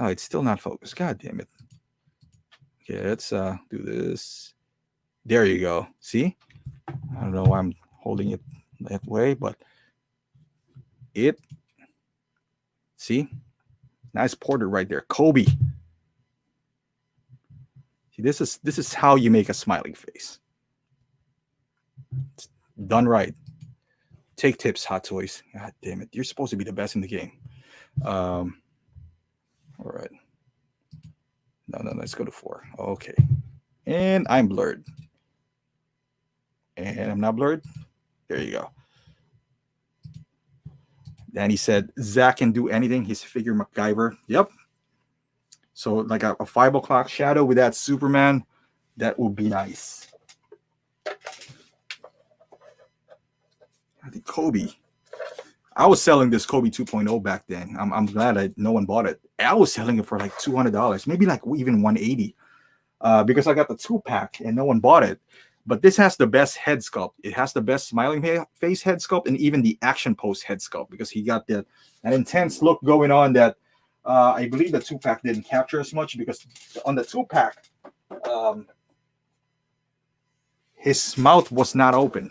it's still not focused. God damn it. Okay, let's do this. There you go. See? I don't know why I'm holding it that way, but see? Nice portrait right there. Kobe. See, this is how you make a smiling face. It's done right. Take tips, Hot Toys. God damn it. You're supposed to be the best in the game. All right. No, let's go to 4. Okay. And I'm blurred. And I'm not blurred. There you go. Then he said, Zach can do anything. He's figure MacGyver. Yep. So like a 5 o'clock shadow with that Superman, that would be nice. I think Kobe. I was selling this Kobe 2.0 back then. I'm glad no one bought it. I was selling it for like $200, maybe like even $180, because I got the 2-pack and no one bought it. But this has the best head sculpt. It has the best smiling face head sculpt and even the action pose head sculpt, because he got that intense look going on that I believe the 2-pack didn't capture as much, because on the 2-pack, his mouth was not open.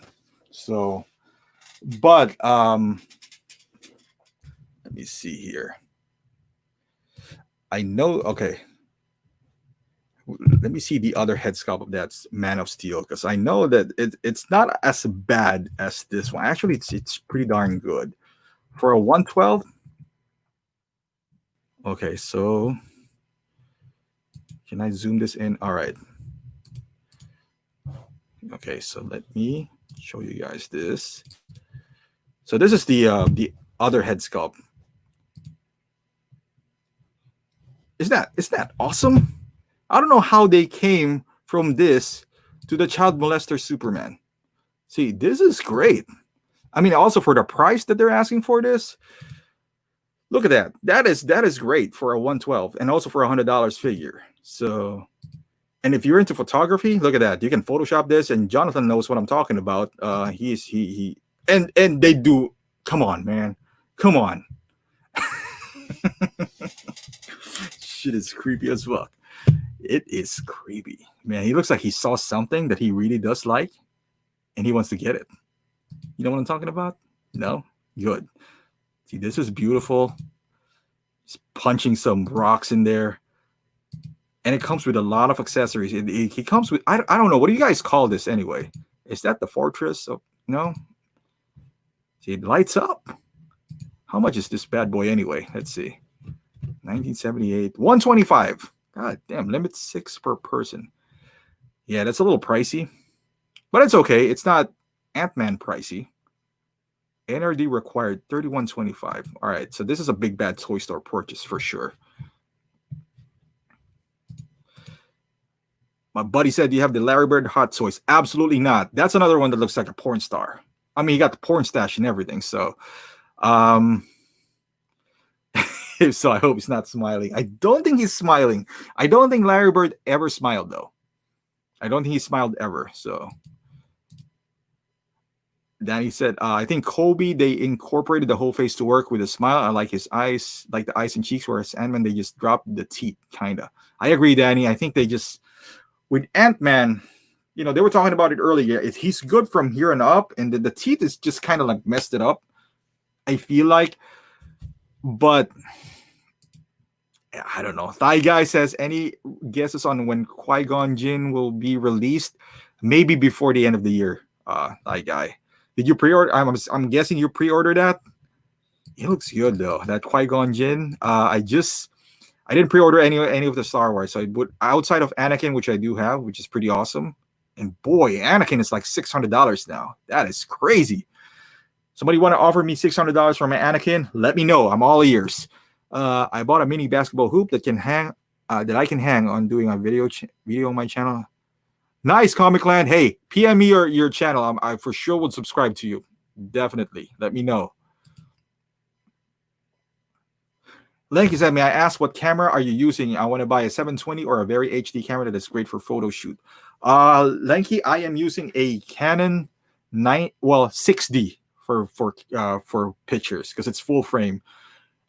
So, but let me see here. I know, okay. Let me see the other head sculpt of that Man of Steel, because I know that it's not as bad as this one. Actually, it's pretty darn good. For a 112. Okay, so can I zoom this in? All right. Okay, so let me show you guys this. So this is the other head sculpt. Isn't that awesome? I don't know how they came from this to the child molester Superman. See, this is great. I mean, also for the price that they're asking for this. Look at that. That is great for a 112 and also for $100 figure. So, and if you're into photography, look at that. You can Photoshop this, and Jonathan knows what I'm talking about. He and they do. Come on, man. Come on. Shit is creepy as fuck. It is creepy, man. He looks like he saw something that he really does like, and he wants to get it. You know what I'm talking about? No? Good. See, this is beautiful. Just punching some rocks in there. And it comes with a lot of accessories. It comes with, I don't know, what do you guys call this anyway? Is that the fortress? No? See, it lights up. How much is this bad boy anyway? Let's see. 1978. 125. God damn, limit 6 per person. Yeah, that's a little pricey. But it's okay. It's not Ant-Man pricey. NRD required 31.25. All right, so this is a big bad toy store purchase for sure. My buddy said, "Do you have the Larry Bird Hot Toys?" Absolutely not. That's another one that looks like a porn star. I mean, he got the porn stash and everything. So, so I hope he's not smiling. I don't think he's smiling. I don't think Larry Bird ever smiled, though. I don't think he smiled ever. So, Danny said, I think Kobe, they incorporated the whole face to work with a smile. I like his eyes, like the eyes and cheeks, whereas Ant-Man, they just dropped the teeth, kind of. I agree, Danny. I think they just, with Ant-Man, you know, they were talking about it earlier. He's good from here and up, and the teeth is just kind of like messed it up, I feel like. But I don't know. Thai Guy says, any guesses on when Qui-Gon Jinn will be released? Maybe before the end of the year, Thai Guy. Did you pre-order? I'm guessing you pre-ordered that. It looks good though. That Qui-Gon Jinn. I didn't pre-order any of the Star Wars. So I would, outside of Anakin, which I do have, which is pretty awesome. And boy, Anakin is like $600 now. That is crazy. Somebody want to offer me $600 for my Anakin? Let me know. I'm all ears. I bought a mini basketball hoop that can hang, that I can hang on doing a video on my channel. Nice, Comic Land. Hey, PM me your channel. I for sure would subscribe to you. Definitely. Let me know. Lanky said, may I ask what camera are you using? I want to buy a 720 or a very HD camera that is great for photo shoot. Lanky, I am using a Canon 6D for pictures because it's full frame.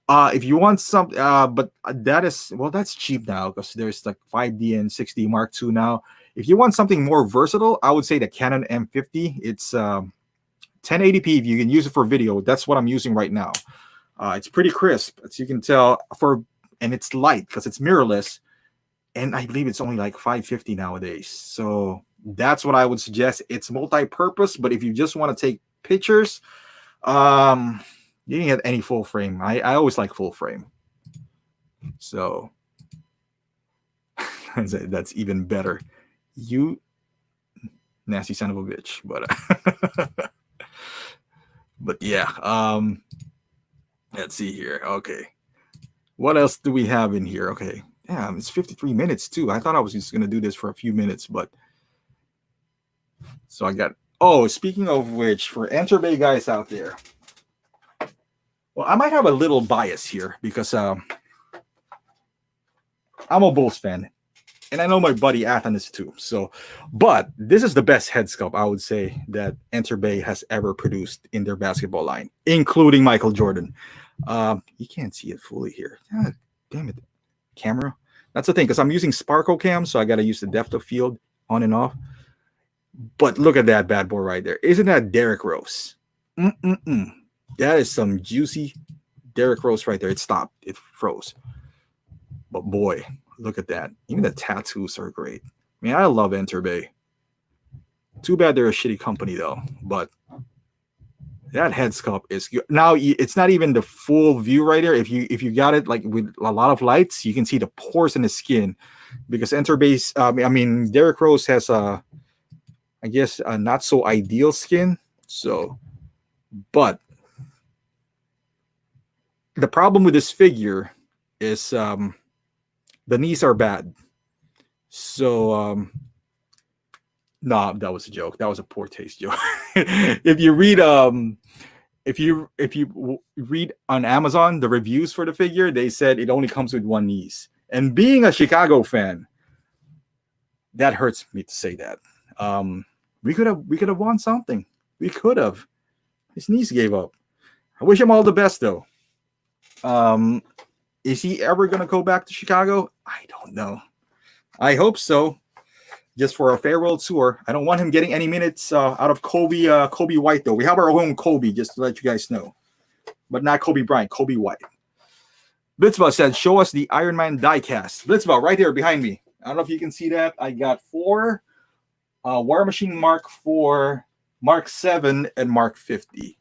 If you want some, but that's cheap now because there's like 5D and 6D Mark II now. If you want something more versatile, I would say the Canon M50. It's 1080p. If you can use it for video, that's what I'm using right now. It's pretty crisp, as you can tell, and it's light because it's mirrorless. And I believe it's only like $550 nowadays. So that's what I would suggest. It's multi-purpose, but if you just want to take pictures, you can get any full frame. I always like full frame. So that's even better. You nasty son of a bitch. But yeah. Let's see here. Okay. What else do we have in here? Okay. Damn, it's 53 minutes too. I thought I was just going to do this for a few minutes, but so I got, speaking of which, for Enter Bay guys out there, well, I might have a little bias here because I'm a Bulls fan, and I know my buddy Athan is too. So, but this is the best head sculpt I would say that Enter Bay has ever produced in their basketball line, including Michael Jordan. You can't see it fully here. God damn it, camera. That's the thing, because I'm using Sparkle Cam, so I got to use the depth of field on and off. But look at that bad boy right there. Isn't that Derrick Rose? That is some juicy Derrick Rose right there. It stopped. It froze. But boy, look at that. Even the tattoos are great. Man, I love Enter Bay. Too bad they're a shitty company, though. But that head sculpt is good. Now, it's not even the full view right there. If you got it like with a lot of lights, you can see the pores in the skin. Because Enter Bay's, Derrick Rose has a not so ideal skin. So, but the problem with this figure is the knees are bad. So, no, that was a joke. That was a poor taste joke. If you read read on Amazon the reviews for the figure, they said it only comes with one knees. And being a Chicago fan, that hurts me to say that. We could have won something. We could have. His knees gave up. I wish him all the best though. Is he ever gonna go back to Chicago? I don't know. I hope so. just for a farewell tour. I don't want him getting any minutes out of Kobe White though. We have our own Kobe, just to let you guys know, but not Kobe Bryant, Kobe White. Blitzball said, "Show us the Iron Man diecast." Blitzball, right there behind me. I don't know if you can see that. I got 4 War Machine Mark 4, Mark 7, and Mark 50.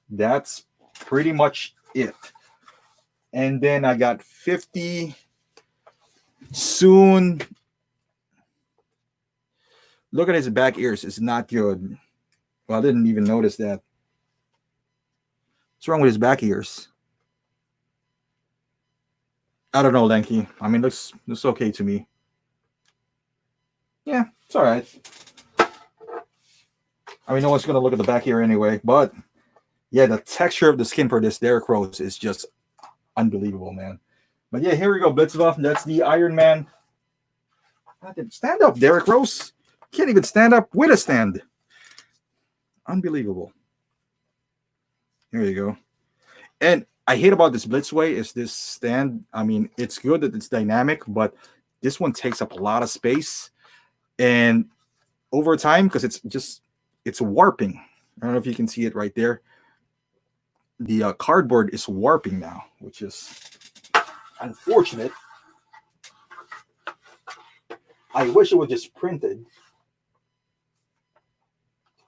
That's pretty much it. And then I got 50 soon. Look at his back ears. It's not good. Well, I didn't even notice that. What's wrong with his back ears? I don't know, Lanky. I mean, looks okay to me. Yeah, it's all right. I mean, no one's going to look at the back ear anyway. But, yeah, the texture of the skin for this Derrick Rose is just unbelievable, man. But, yeah, here we go, Blitzbuff. That's the Iron Man. Stand up, Derrick Rose. Can't even stand up with a stand. Unbelievable. Here you go. And I hate about this Blitzway is this stand. I mean, it's good that it's dynamic, but this one takes up a lot of space. And over time, because it's warping. I don't know if you can see it right there. The cardboard is warping now, which is unfortunate. I wish it was just printed.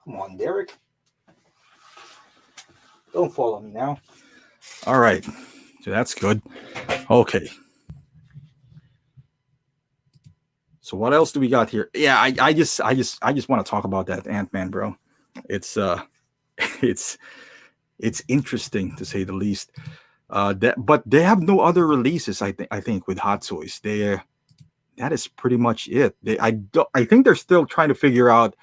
Come on, Derek. Don't follow me now. All right. So that's good. Okay. So what else do we got here? Yeah, I just want to talk about that Ant-Man, bro. It's it's interesting to say the least. But they have no other releases. I think with Hot Toys, that is pretty much it. I think they're still trying to figure out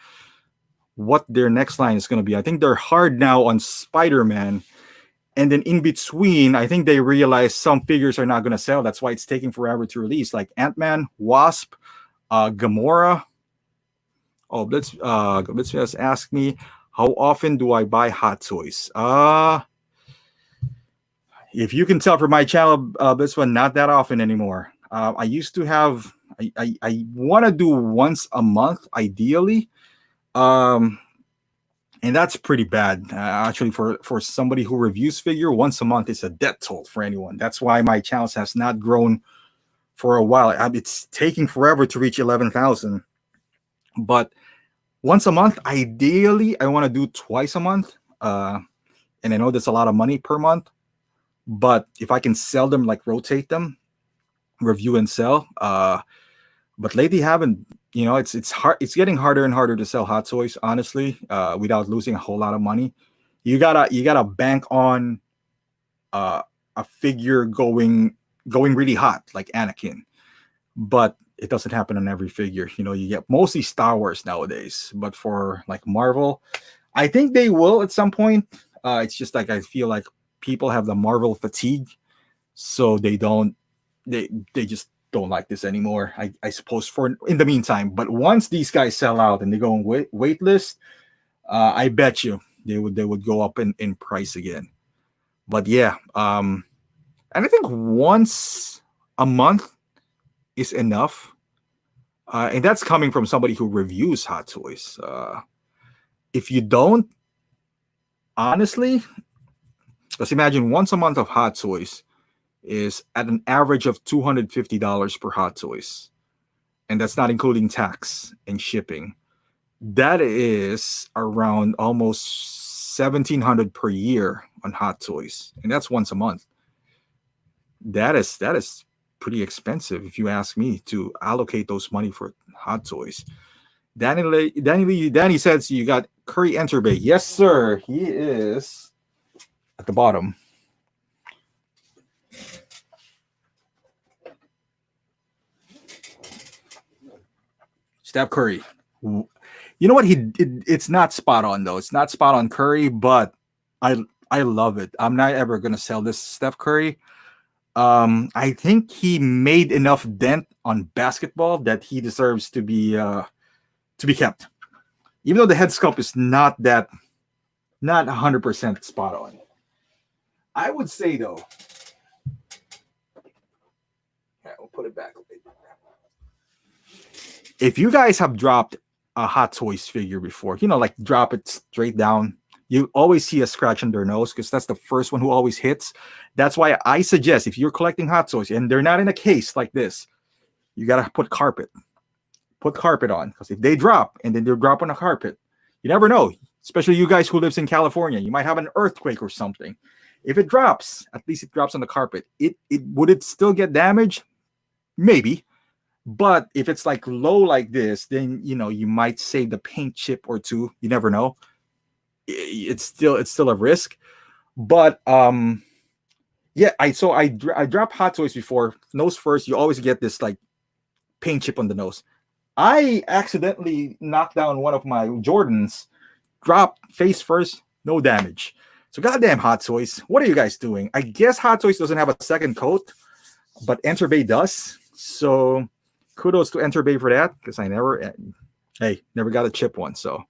what their next line is going to be. I think they're hard now on Spider-Man, and then in between, I think they realize some figures are not going to sell. That's why it's taking forever to release, like Ant-Man, Wasp, Gamora. Oh, let's just ask me, how often do I buy Hot Toys? If you can tell from my channel, this one not that often anymore. I used to have. I want to do once a month, ideally, and that's pretty bad. Actually, for somebody who reviews figure, once a month is a death toll for anyone. That's why my channel has not grown for a while. It's taking forever to reach 11,000, but once a month, ideally, I want to do twice a month. And I know that's a lot of money per month, but if I can sell them, like rotate them, review and sell. But lately haven't, it's hard. It's getting harder and harder to sell Hot Toys, honestly, without losing a whole lot of money. You gotta bank on a figure going really hot, like Anakin. But it doesn't happen on every figure. You get mostly Star Wars nowadays, but for like Marvel, I think they will at some point. It's just like I feel like people have the Marvel fatigue, so they just don't like this anymore. I suppose for in the meantime. But once these guys sell out and they go on wait list, I bet you they would go up in price again. But yeah, and I think once a month is enough. And that's coming from somebody who reviews Hot Toys. If you don't, honestly, let's imagine once a month of Hot Toys is at an average of $250 per Hot Toys. And that's not including tax and shipping. That is around almost $1,700 per year on Hot Toys. And that's once a month. That is pretty expensive, if you ask me, to allocate those money for Hot Toys. Danny says you got Curry Enterbay. Yes, sir. He is at the bottom. Steph Curry. You know what? It's not spot on though. It's not spot on Curry, but I love it. I'm not ever gonna sell this Steph Curry. I think he made enough dent on basketball that he deserves to be kept. Even though the head sculpt is not 100% spot on. I would say though. Yeah, we'll put it back a bit. if you guys have dropped a Hot Toys figure before, like drop it straight down, you always see a scratch on their nose because that's the first one who always hits. That's why I suggest if you're collecting Hot Toys and they're not in a case like this, you gotta put carpet on, because if they drop and then they drop on a carpet, you never know. Especially you guys who lives in California, you might have an earthquake or something. If it drops, at least it drops on the carpet. It would it still get damaged? Maybe. But if it's like low like this, then you might save the paint chip or two. You never know. It's still a risk. But yeah, I dropped Hot Toys before. Nose first, you always get this like paint chip on the nose. I accidentally knocked down one of my Jordans, dropped face first, no damage. So goddamn Hot Toys, what are you guys doing? I guess Hot Toys doesn't have a second coat, but Enterbay does. So kudos to Enterbay for that, because I never got a chip one. So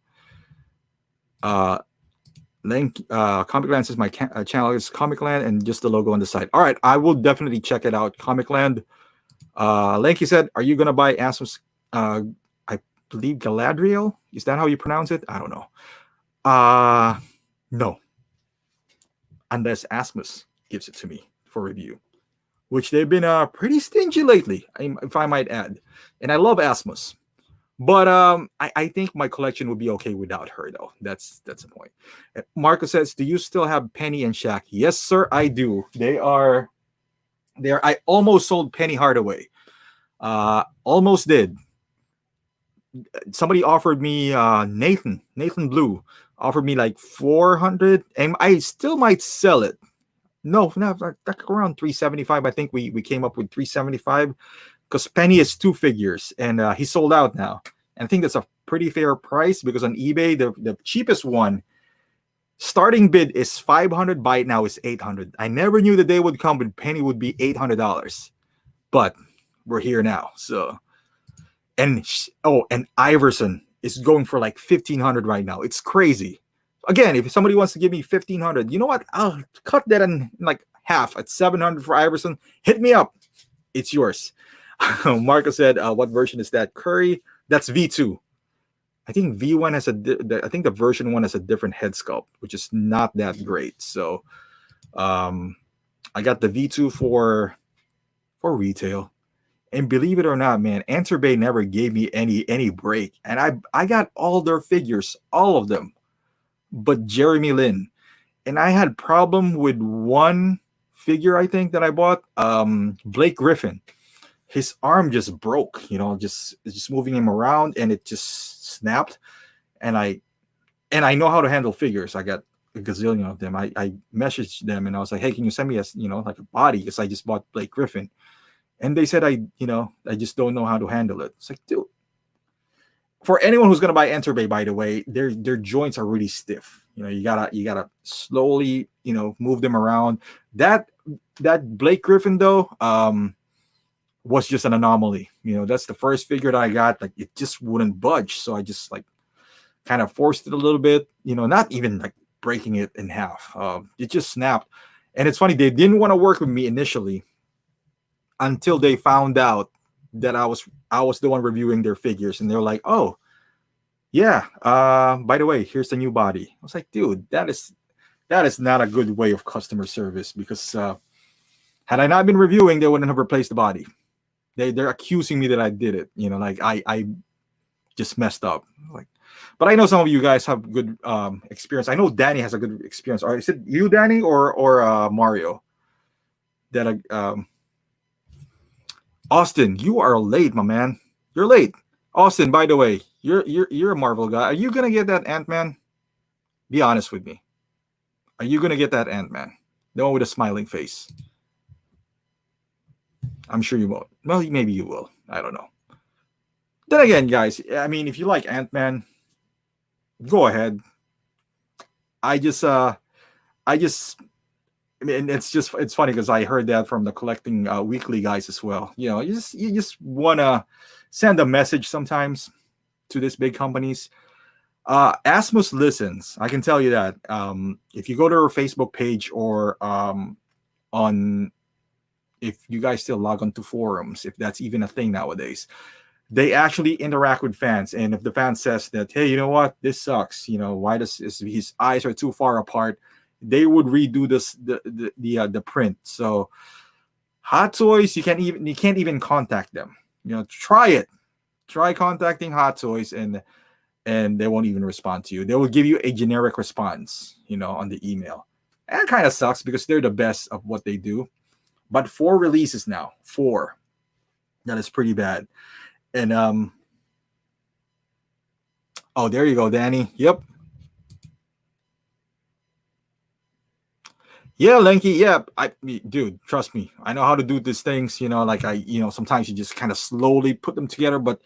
link Comic Land says my channel is Comic Land and just the logo on the side. All right, I will definitely check it out. Comic Land. Lanky said, are you gonna buy Asmus? I believe Galadriel. Is that how you pronounce it? I don't know. No. Unless Asmus gives it to me for review, which they've been pretty stingy lately, if I might add. And I love Asmus, but I think my collection would be okay without her, though. That's the point. Marco says, do you still have Penny and Shaq? Yes, sir, I do. They are. I almost sold Penny Hardaway. Almost did. Somebody offered me Nathan Blue offered me like 400, and I still might sell it. No, like around 375. I think we came up with 375 because Penny is 2 figures, and he sold out now. And I think that's a pretty fair price, because on eBay the cheapest one starting bid is 500. Buy it now is 800. I never knew the day would come when Penny would be $800, but we're here now. So. And Iverson is going for like 1,500 right now. It's crazy. Again, if somebody wants to give me 1,500, you know what? I'll cut that in like half at 700 for Iverson. Hit me up. It's yours. Marco said, what version is that? Curry. That's V2. I think V1 has I think the version 1 has a different head sculpt, which is not that great. So I got the V2 for retail. And believe it or not, man, Enterbay never gave me any break. And I got all their figures, all of them, but Jeremy Lin. And I had problem with one figure, I think, that I bought, Blake Griffin. His arm just broke, just moving him around, and it just snapped. And I know how to handle figures. I got a gazillion of them. I messaged them and I was like, hey, can you send me like a body? Because I just bought Blake Griffin. And they said, I just don't know how to handle it. It's like, dude, for anyone who's gonna buy Enterbay, by the way, their joints are really stiff. You gotta slowly, move them around. That Blake Griffin though, was just an anomaly. That's the first figure that I got. Like, it just wouldn't budge. So I just like kind of forced it a little bit, not even like breaking it in half. It just snapped. And it's funny, they didn't want to work with me initially, until they found out that I was the one reviewing their figures, and they're like, oh yeah, by the way, here's the new body. I was like, dude, that is not a good way of customer service, because had I not been reviewing, they wouldn't have replaced the body. They're accusing me that I did it, like I just messed up. Like, but I know some of you guys have good experience. I know Danny has a good experience. Or is it you, Danny, or Mario? That Austin, you are late, my man. You're late. Austin, by the way, you're a Marvel guy. Are you gonna get that Ant-Man? Be honest with me. Are you gonna get that Ant-Man? The one with a smiling face. I'm sure you won't. Well, maybe you will. I don't know. Then again, guys, I mean, if you like Ant-Man, go ahead. I mean, it's funny because I heard that from the Collecting Weekly guys as well. You just want to send a message sometimes to these big companies. Asmus listens. I can tell you that. If you go to her Facebook page, or if you guys still log on to forums, if that's even a thing nowadays, they actually interact with fans. And if the fan says that, hey, you know what, this sucks, why does his eyes are too far apart, they would redo this the print. So Hot Toys, you can't even contact them. Try it. Try contacting Hot Toys, and they won't even respond to you. They will give you a generic response, on the email. And it kind of sucks because they're the best of what they do. But 4 releases now. 4. That is pretty bad. And oh, there you go, Danny. Yep. Yeah, Lanky. Yeah, dude, trust me. I know how to do these things. Like sometimes you just kind of slowly put them together, but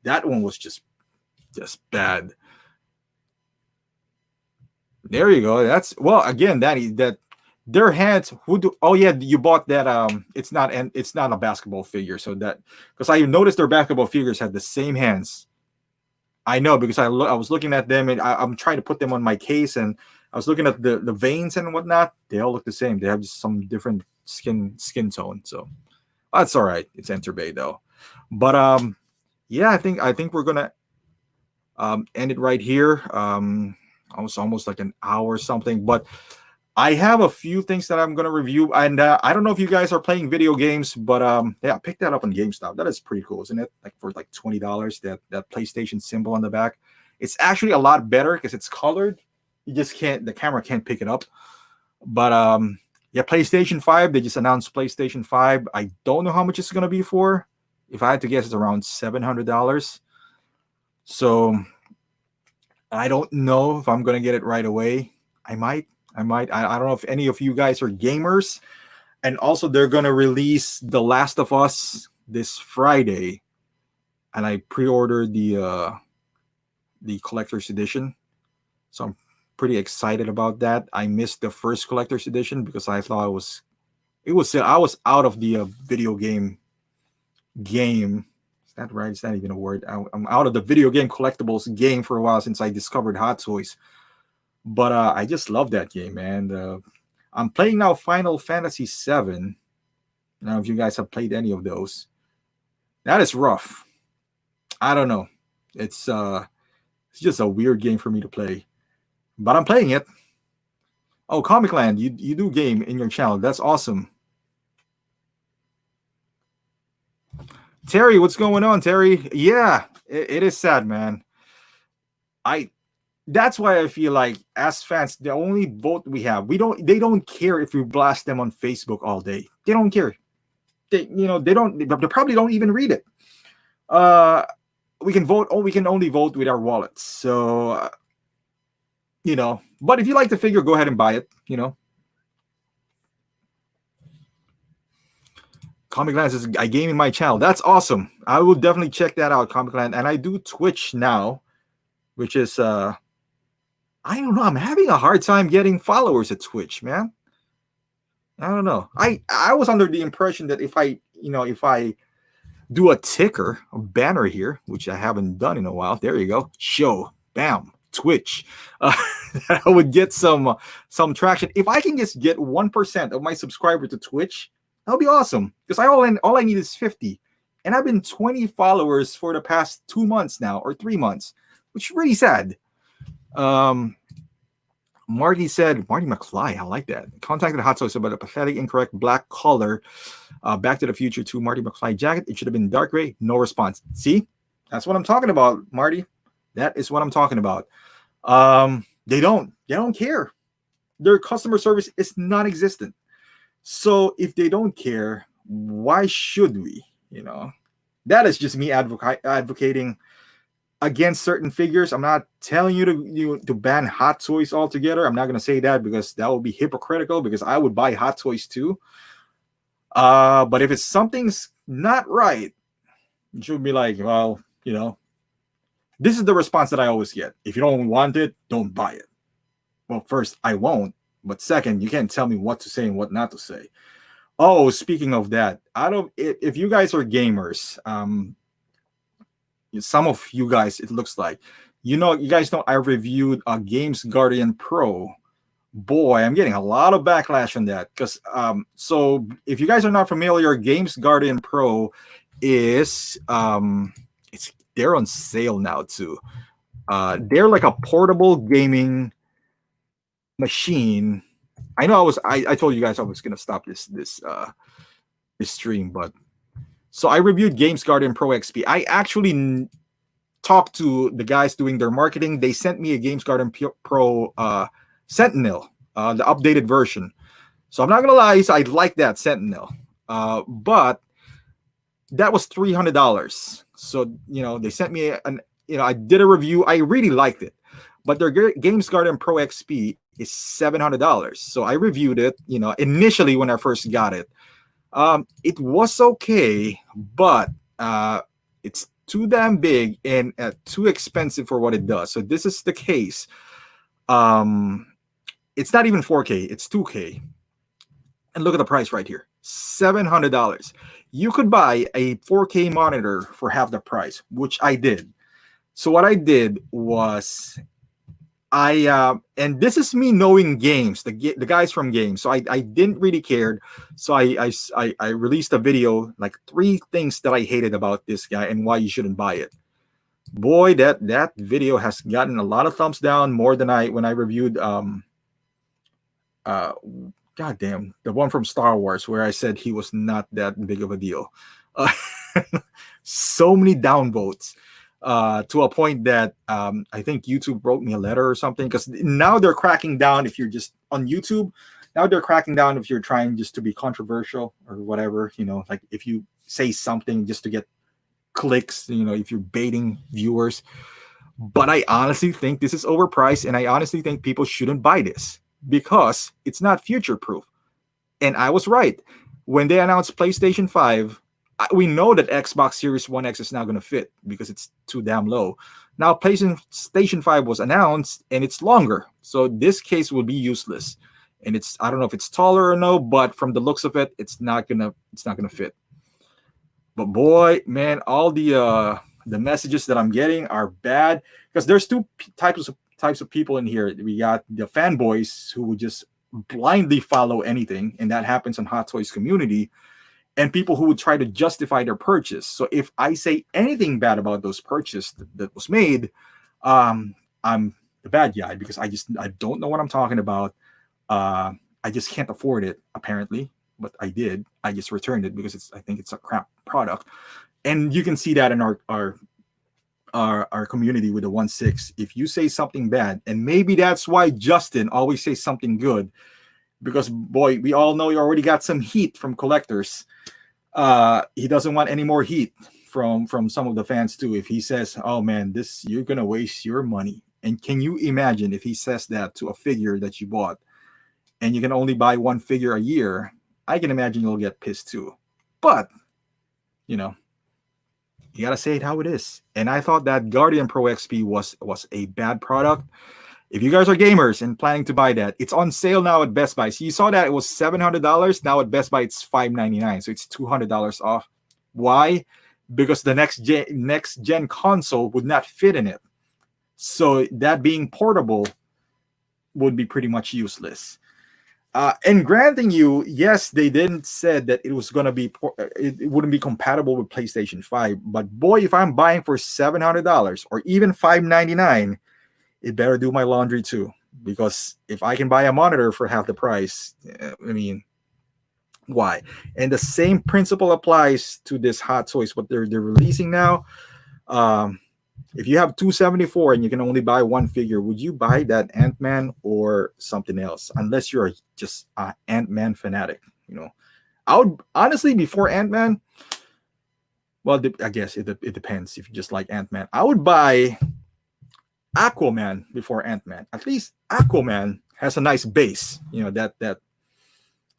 that one was just bad. There you go. That's well again, Danny. That their hands. Who do? Oh yeah, you bought that. It's not a basketball figure. So that because I noticed their basketball figures had the same hands. I know because I was looking at them and I'm trying to put them on my case and I was looking at the veins and whatnot. They all look the same. They have just some different skin tone. So that's all right. It's Enter Bay though. But yeah, I think we're gonna end it right here. Almost like an hour or something. But I have a few things that I'm gonna review, and I don't know if you guys are playing video games, but yeah, pick that up on GameStop. That is pretty cool, isn't it? Like for like $20, that PlayStation symbol on the back. It's actually a lot better because it's colored. You just can't, the camera can't pick it up. But yeah, PlayStation 5. They just announced PlayStation 5. I don't know how much it's gonna be for. If I had to guess, it's around $700. So I don't know if I'm gonna get it right away. I might. I don't know if any of you guys are gamers. And also, they're going to release The Last of Us this Friday. And I pre-ordered the collector's edition. So I'm pretty excited about that. I missed the first collector's edition because I thought I was out of the video game. Is that right? It's not even a word. I'm out of the video game collectibles game for a while since I discovered Hot Toys. But I just love that game, man. I'm playing now Final Fantasy VII. Now, if you guys have played any of those, that is rough. I don't know. It's just a weird game for me to play, but I'm playing it. Oh, Comic Land, you do game in your channel. That's awesome. Terry, what's going on, Terry? Yeah, it is sad, man. That's why I feel like as fans, the only vote we have, they don't care if we blast them on Facebook all day. They don't care. They probably don't even read it. We can vote, we can only vote with our wallets. So, but if you like the figure, go ahead and buy it, Comic Land says, I game in my channel. That's awesome. I will definitely check that out, Comic Land. And I do Twitch now, which is, I don't know. I'm having a hard time getting followers at Twitch, man. I don't know. I was under the impression that if I do a ticker, a banner here, which I haven't done in a while. There you go. Show, bam, Twitch. I would get some traction. If I can just get 1% of my subscriber to Twitch, that'll be awesome. Because all I need is 50. And I've been 20 followers for the past 2 months now, or 3 months, which is really sad. Marty McFly, I like that. Contacted Hot Toys about a pathetic, incorrect black color. Back to the Future 2 Marty McFly jacket. It should have been dark gray. No response. See, that's what I'm talking about, Marty. That is what I'm talking about. They don't care. Their customer service is non-existent. So if they don't care, why should we? That is just me advocating against certain figures. I'm not telling you to ban Hot Toys altogether. I'm not going to say that because that would be hypocritical, because I would buy Hot Toys too. But if it's something's not right, you should be like, well, this is the response that I always get. If you don't want it, don't buy it. Well, first, I won't. But second, you can't tell me what to say and what not to say. Oh, speaking of that, if you guys are gamers, some of you guys, it looks like, you guys know I reviewed a Games Guardian Pro. Boy, I'm getting a lot of backlash on that because so if you guys are not familiar, Games Guardian Pro is it's they're on sale now too. They're like a portable gaming machine. I know I told you guys I was gonna stop this stream, but so I reviewed Games Garden Pro XP. I actually talked to the guys doing their marketing. They sent me a Games Garden Pro Sentinel, the updated version. So I'm not gonna lie, so I like that Sentinel, but that was $300. So they sent me an I did a review. I really liked it, but their Games Garden Pro XP is $700. So I reviewed it. Initially when I first got it, it was okay, but it's too damn big and too expensive for what it does. So this is the case. It's not even 4K; it's 2K. And look at the price right here, $700. You could buy a 4K monitor for half the price, which I did. So what I did was and this is me knowing games, the guys from games. So I didn't really care. So I released a video, like 3 things that I hated about this guy and why you shouldn't buy it. Boy, that video has gotten a lot of thumbs down, more than when I reviewed goddamn, the one from Star Wars where I said he was not that big of a deal. So many downvotes. To a point that I think YouTube wrote me a letter or something, because now they're cracking down if you're just on YouTube. Now they're cracking down if you're trying just to be controversial or whatever, like if you say something just to get clicks, if you're baiting viewers. But I honestly think this is overpriced, and I honestly think people shouldn't buy this because it's not future proof. And I was right. When they announced PlayStation 5, we know that Xbox Series 1X is not going to fit because it's too damn low. Now PlayStation 5 was announced and it's longer. So this case will be useless. And I don't know if it's taller or no, but from the looks of it, it's not gonna fit. But boy, man, all the messages that I'm getting are bad, because there's 2 types of people in here. We got the fanboys who would just blindly follow anything, and that happens on Hot Toys community, and people who would try to justify their purchase. So if I say anything bad about those purchases that was made, I'm the bad guy, because I don't know what I'm talking about. I just can't afford it, apparently, but I did. I just returned it because I think it's a crap product, and you can see that in our community with the 1.6. If you say something bad, and maybe that's why Justin always says something good, because boy, we all know he already got some heat from collectors. He doesn't want any more heat from some of the fans too. If he says, "Oh man, you're gonna waste your money," and can you imagine if he says that to a figure that you bought, and you can only buy 1 figure a year? I can imagine you'll get pissed too. But you gotta say it how it is. And I thought that Guardian Pro XP was a bad product. If you guys are gamers and planning to buy that, it's on sale now at Best Buy. So you saw that it was $700. Now at Best Buy, it's $599. So it's $200 off. Why? Because the next gen console would not fit in it. So that being portable would be pretty much useless. And granting you, yes, they didn't said that it was going to be, it wouldn't be compatible with PlayStation 5. But boy, if I'm buying for $700 or even $599, it better do my laundry too. Because if I can buy a monitor for half the price, I mean, why? And the same principle applies to this Hot Toys, what they're releasing now. If you have 274 and you can only buy 1 figure, would you buy that Ant-Man or something else? Unless you're just an Ant-Man fanatic, I would honestly, before Ant-Man, well, I guess it depends. If you just like Ant-Man, I would buy Aquaman before Ant-Man. At least Aquaman has a nice base,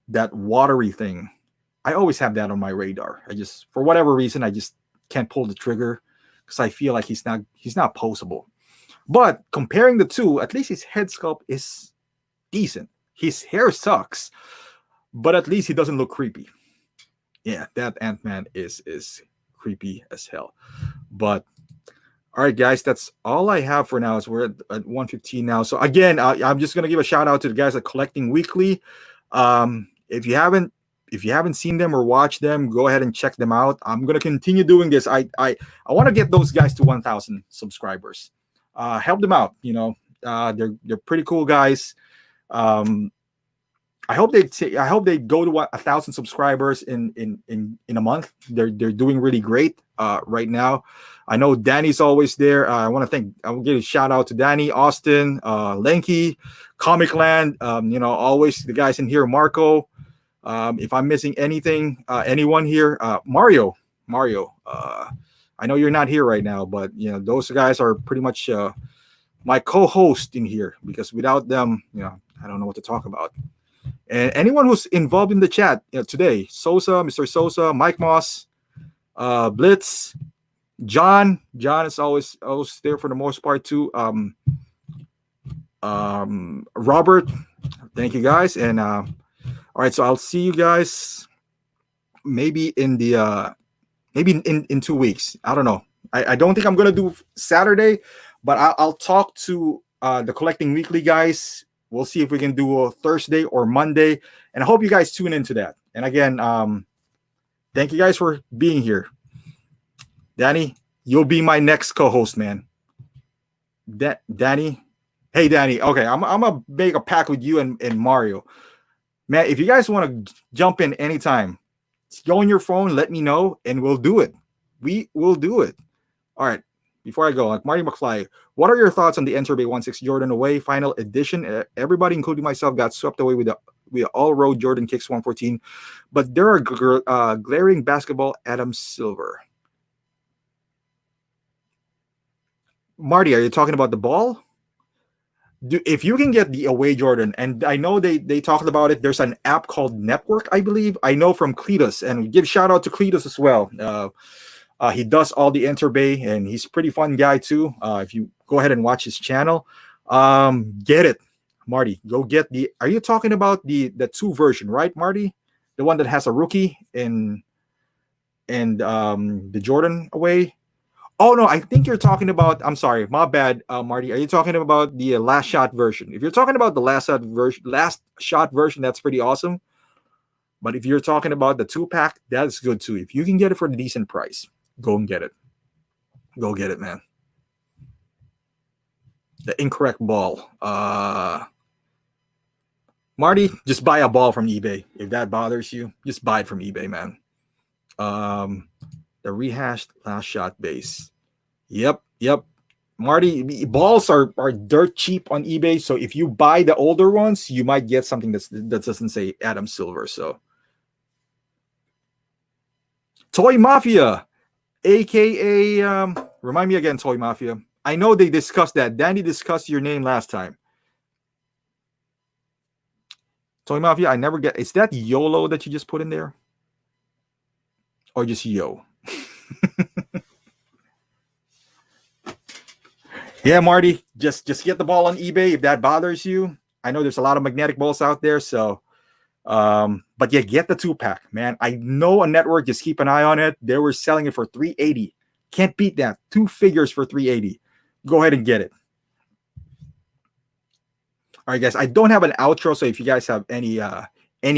that watery thing. I always have that on my radar. For whatever reason, I just can't pull the trigger, because I feel like he's not poseable. But comparing the two, at least his head sculpt is decent. His hair sucks, but at least he doesn't look creepy. Yeah, that Ant-Man is creepy as hell. But all right, guys, that's all I have for now. We're at 1:15 now. So again, I'm just gonna give a shout out to the guys at Collecting Weekly. If you haven't if you haven't seen them or watched them, go ahead and check them out. I'm gonna continue doing this. I want to get those guys to 1,000 subscribers. Help them out. They're pretty cool guys. Um, I hope they go to 1,000 subscribers in a month. They're doing really great right now. I know Danny's always there. I will give a shout out to Danny, Austin, Lenky, Comic Land. Always the guys in here, Marco. If I'm missing anyone here, Mario. I know you're not here right now, but those guys are pretty much my co-host in here, because without them, I don't know what to talk about. And anyone who's involved in the chat today, Sosa, Mr. Sosa, Mike Moss, Blitz, John is always there for the most part too. Robert, thank you guys. And all right, so I'll see you guys maybe in the maybe in 2 weeks. I don't know. I don't think I'm gonna do Saturday, but I'll talk to the Collecting Weekly guys. We'll see if we can do a Thursday or Monday, and I hope you guys tune into that. And again, thank you guys for being here. Danny, you'll be my next co-host, man. Danny, hey Danny. Okay, I'm gonna make a pact with you and Mario, man. If you guys want to jump in anytime, go on your phone, let me know, and we'll do it. We will do it. All right. Before I go, like Marty McFly, what are your thoughts on the Enter Bay 16 Jordan Away Final Edition? Everybody, including myself, got swept away with the all-road Jordan Kicks 114, but there are glaring basketball Adam Silver. Marty, are you talking about the ball? If you can get the Away Jordan, and I know they talked about it, there's an app called Network, I believe. I know from Cletus, and give shout out to Cletus as well. He does all the Interbay, and he's a pretty fun guy too. If you go ahead and watch his channel, get it, Marty. Go get the. Are you talking about the 2 version, right, Marty? The one that has a rookie and the Jordan Away. Oh no, I think you're talking about. I'm sorry, my bad, Marty. Are you talking about the last shot version? If you're talking about the last shot version, that's pretty awesome. But if you're talking about the 2-pack, that's good too. If you can get it for a decent price, go and get it. Go get it, man. The incorrect ball. Marty, just buy a ball from eBay. If that bothers you, just buy it from eBay, man. The rehashed last shot base. Yep. Marty, balls are dirt cheap on eBay. So if you buy the older ones, you might get something that doesn't say Adam Silver. So Toy Mafia, aka remind me again, Toy Mafia. I know they discussed that. Danny discussed your name last time. Toy Mafia, I never get. Is that YOLO that you just put in there? Or just Yo? Yeah, Marty, just get the ball on eBay if that bothers you. I know there's a lot of magnetic balls out there, so but yeah, get the 2-pack, man. I know a network, just keep an eye on it. They were selling it for $380. Can't beat that. 2 figures for $380. Go ahead and get it. All right, guys. I don't have an outro, so if you guys have any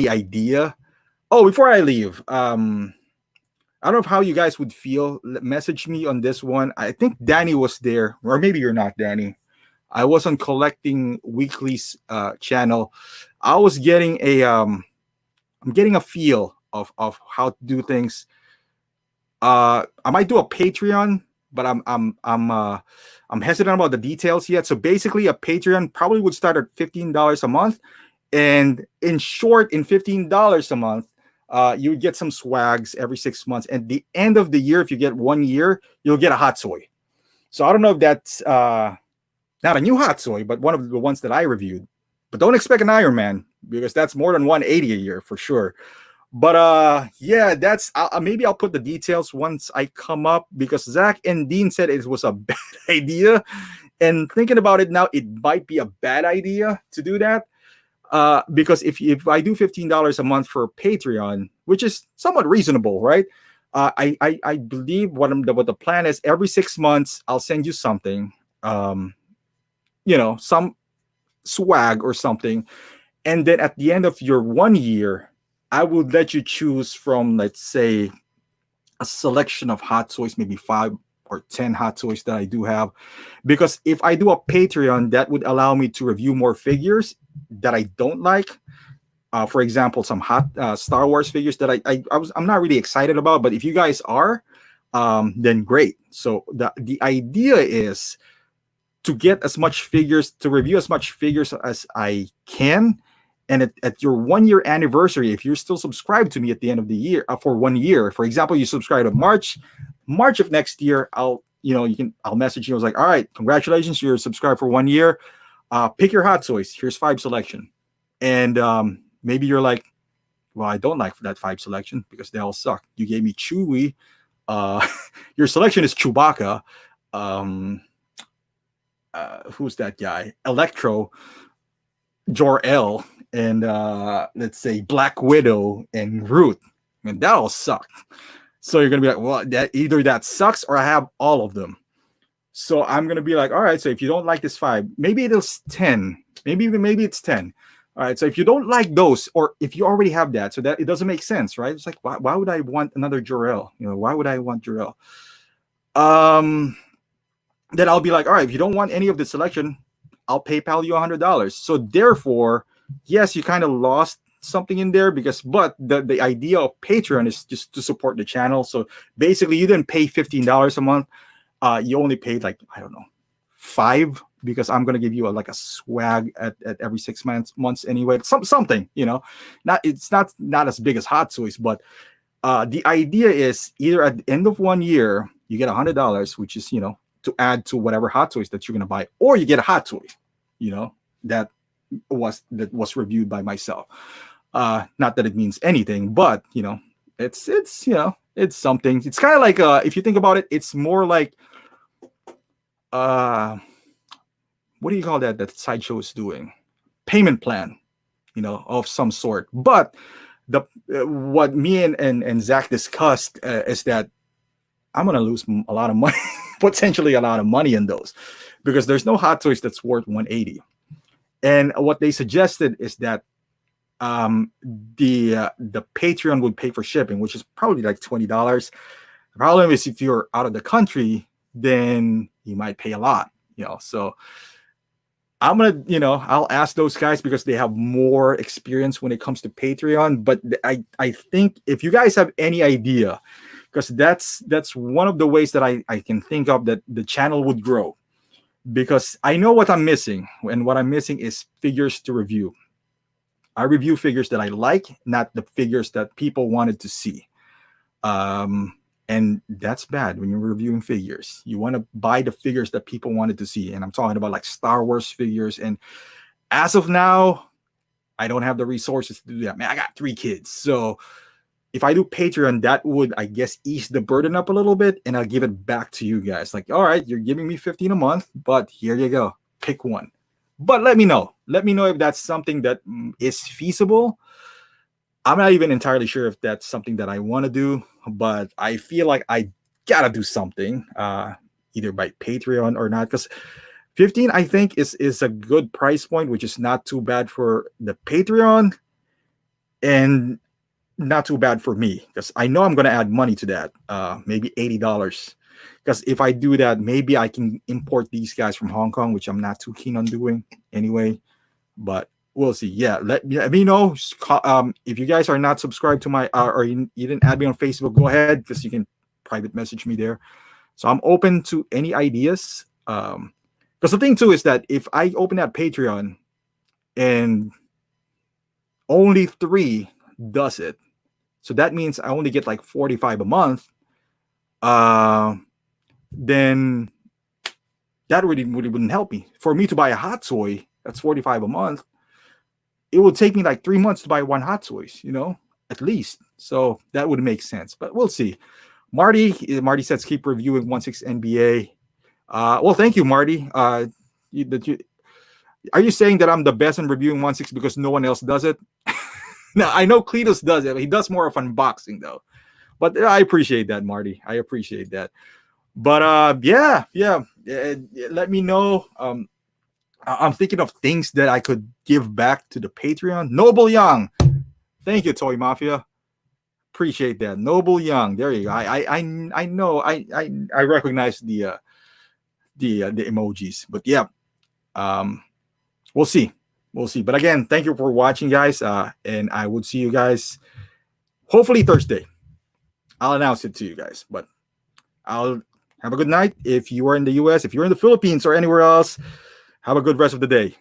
idea. Oh, before I leave, I don't know how you guys would feel. Message me on this one. I think Danny was there, or maybe you're not, Danny. I was on Collecting Weekly's channel. I was getting I'm getting a feel of how to do things. I might do a Patreon, but I'm hesitant about the details yet. So basically, a Patreon probably would start at $15 a month, and in short, in $15 a month, you would get some swags every 6 months. And the end of the year, if you get 1 year, you'll get a hot soy. So I don't know if that's not a new hot soy, but one of the ones that I reviewed. But don't expect an Iron Man, because that's more than 180 a year for sure. But yeah, that's maybe I'll put the details once I come up, because Zach and Dean said it was a bad idea. And thinking about it now, it might be a bad idea to do that. Because if I do $15 a month for Patreon, which is somewhat reasonable, right? I believe what the plan is, every 6 months I'll send you something, some swag or something, and then at the end of your 1 year, I would let you choose from, let's say, a selection of hot toys, maybe 5 or 10 hot toys that I do have. Because if I do a Patreon, that would allow me to review more figures that I don't like. For example, some hot Star Wars figures that I'm not really excited about, but if you guys are, then great. So the idea is to get as much figures, to review as much figures as I can. And at your 1 year anniversary, if you're still subscribed to me at the end of the year, for 1 year, for example, you subscribe to March of next year, I'll message you. I was like, all right, congratulations, you're subscribed for 1 year. Pick your hot toys. Here's 5 selection. And maybe you're like, well, I don't like that 5 selection because they all suck. You gave me Chewie. Uh, your selection is Chewbacca. Um, who's that guy? Electro, Jor-El, and let's say Black Widow and Groot. And that all suck. So you're gonna be like, well, either that sucks or I have all of them. So I'm gonna be like, all right. So if you don't like this 5, maybe it's 10. Maybe it's 10. All right. So if you don't like those, or if you already have that, so that it doesn't make sense, right? It's like, why would I want another Jor-El? Why would I want Jor-El? Then I'll be like, all right, if you don't want any of the selection, I'll PayPal you $100. So therefore, yes, you kind of lost something in there but the idea of Patreon is just to support the channel. So basically, you didn't pay $15 a month. You only paid, like, I don't know, 5, because I'm gonna give you a swag at every 6 months anyway. Something, it's not as big as Hot Toys, but the idea is either at the end of 1 year you get $100, which is to add to whatever Hot Toys that you're gonna buy, or you get a Hot Toy, that was reviewed by myself. Not that it means anything, but it's it's something. It's kind of like if you think about it, it's more like what do you call that Sideshow is doing? Payment plan, of some sort. But the what me and Zach discussed is that I'm gonna lose a lot of money, potentially a lot of money in those, because there's no Hot Toys that's worth 180. And what they suggested is that the Patreon would pay for shipping, which is probably like $20. The problem is if you're out of the country, then you might pay a lot, So I'm gonna, I'll ask those guys because they have more experience when it comes to Patreon. But I think if you guys have any idea, because that's one of the ways that I can think of that the channel would grow, because I know what I'm missing, and what I'm missing is figures to review. I review figures that I like, not the figures that people wanted to see. And that's bad when you're reviewing figures. You want to buy the figures that people wanted to see. And I'm talking about like Star Wars figures. And as of now, I don't have the resources to do that. Man, I got 3 kids. So if I do Patreon, that would, I guess, ease the burden up a little bit. And I'll give it back to you guys. Like, all right, you're giving me 15 a month, but here you go. Pick one. But let me know. Let me know if that's something that is feasible. I'm not even entirely sure if that's something that I want to do, but I feel like I gotta do something, either by Patreon or not, because 15, I think, is a good price point, which is not too bad for the Patreon and not too bad for me, because I know I'm gonna add money to that, maybe $80. Because if I do that, maybe I can import these guys from Hong Kong, which I'm not too keen on doing anyway. But we'll see. Yeah, let me know. If you guys are not subscribed to my, or you didn't add me on Facebook, go ahead, because you can private message me there. So I'm open to any ideas. Because the thing too is that if I open that Patreon and only 3 does it, so that means I only get like 45 a month. Then that really wouldn't help me. For me to buy a Hot Toy, that's 45 a month. It will take me like 3 months to buy 1 Hot Toys, at least. So that would make sense. But we'll see. Marty says keep reviewing 1/6 NBA. Well, thank you, Marty. Are you saying that I'm the best in reviewing 1/6 because no one else does it? Now I know Cletus does it. He does more of unboxing though. But I appreciate that, Marty. I appreciate that. But yeah. Let me know. I'm thinking of things that I could give back to the Patreon. Noble Young, Thank you, Toy Mafia. Appreciate that. Noble Young. There you go. I know. I recognize the emojis. But yeah, um, we'll see. We'll see. But again, thank you for watching, guys. And I would see you guys hopefully Thursday. I'll announce it to you guys. But I'll have a good night. If you are in the US, if you're in the Philippines or anywhere else, have a good rest of the day.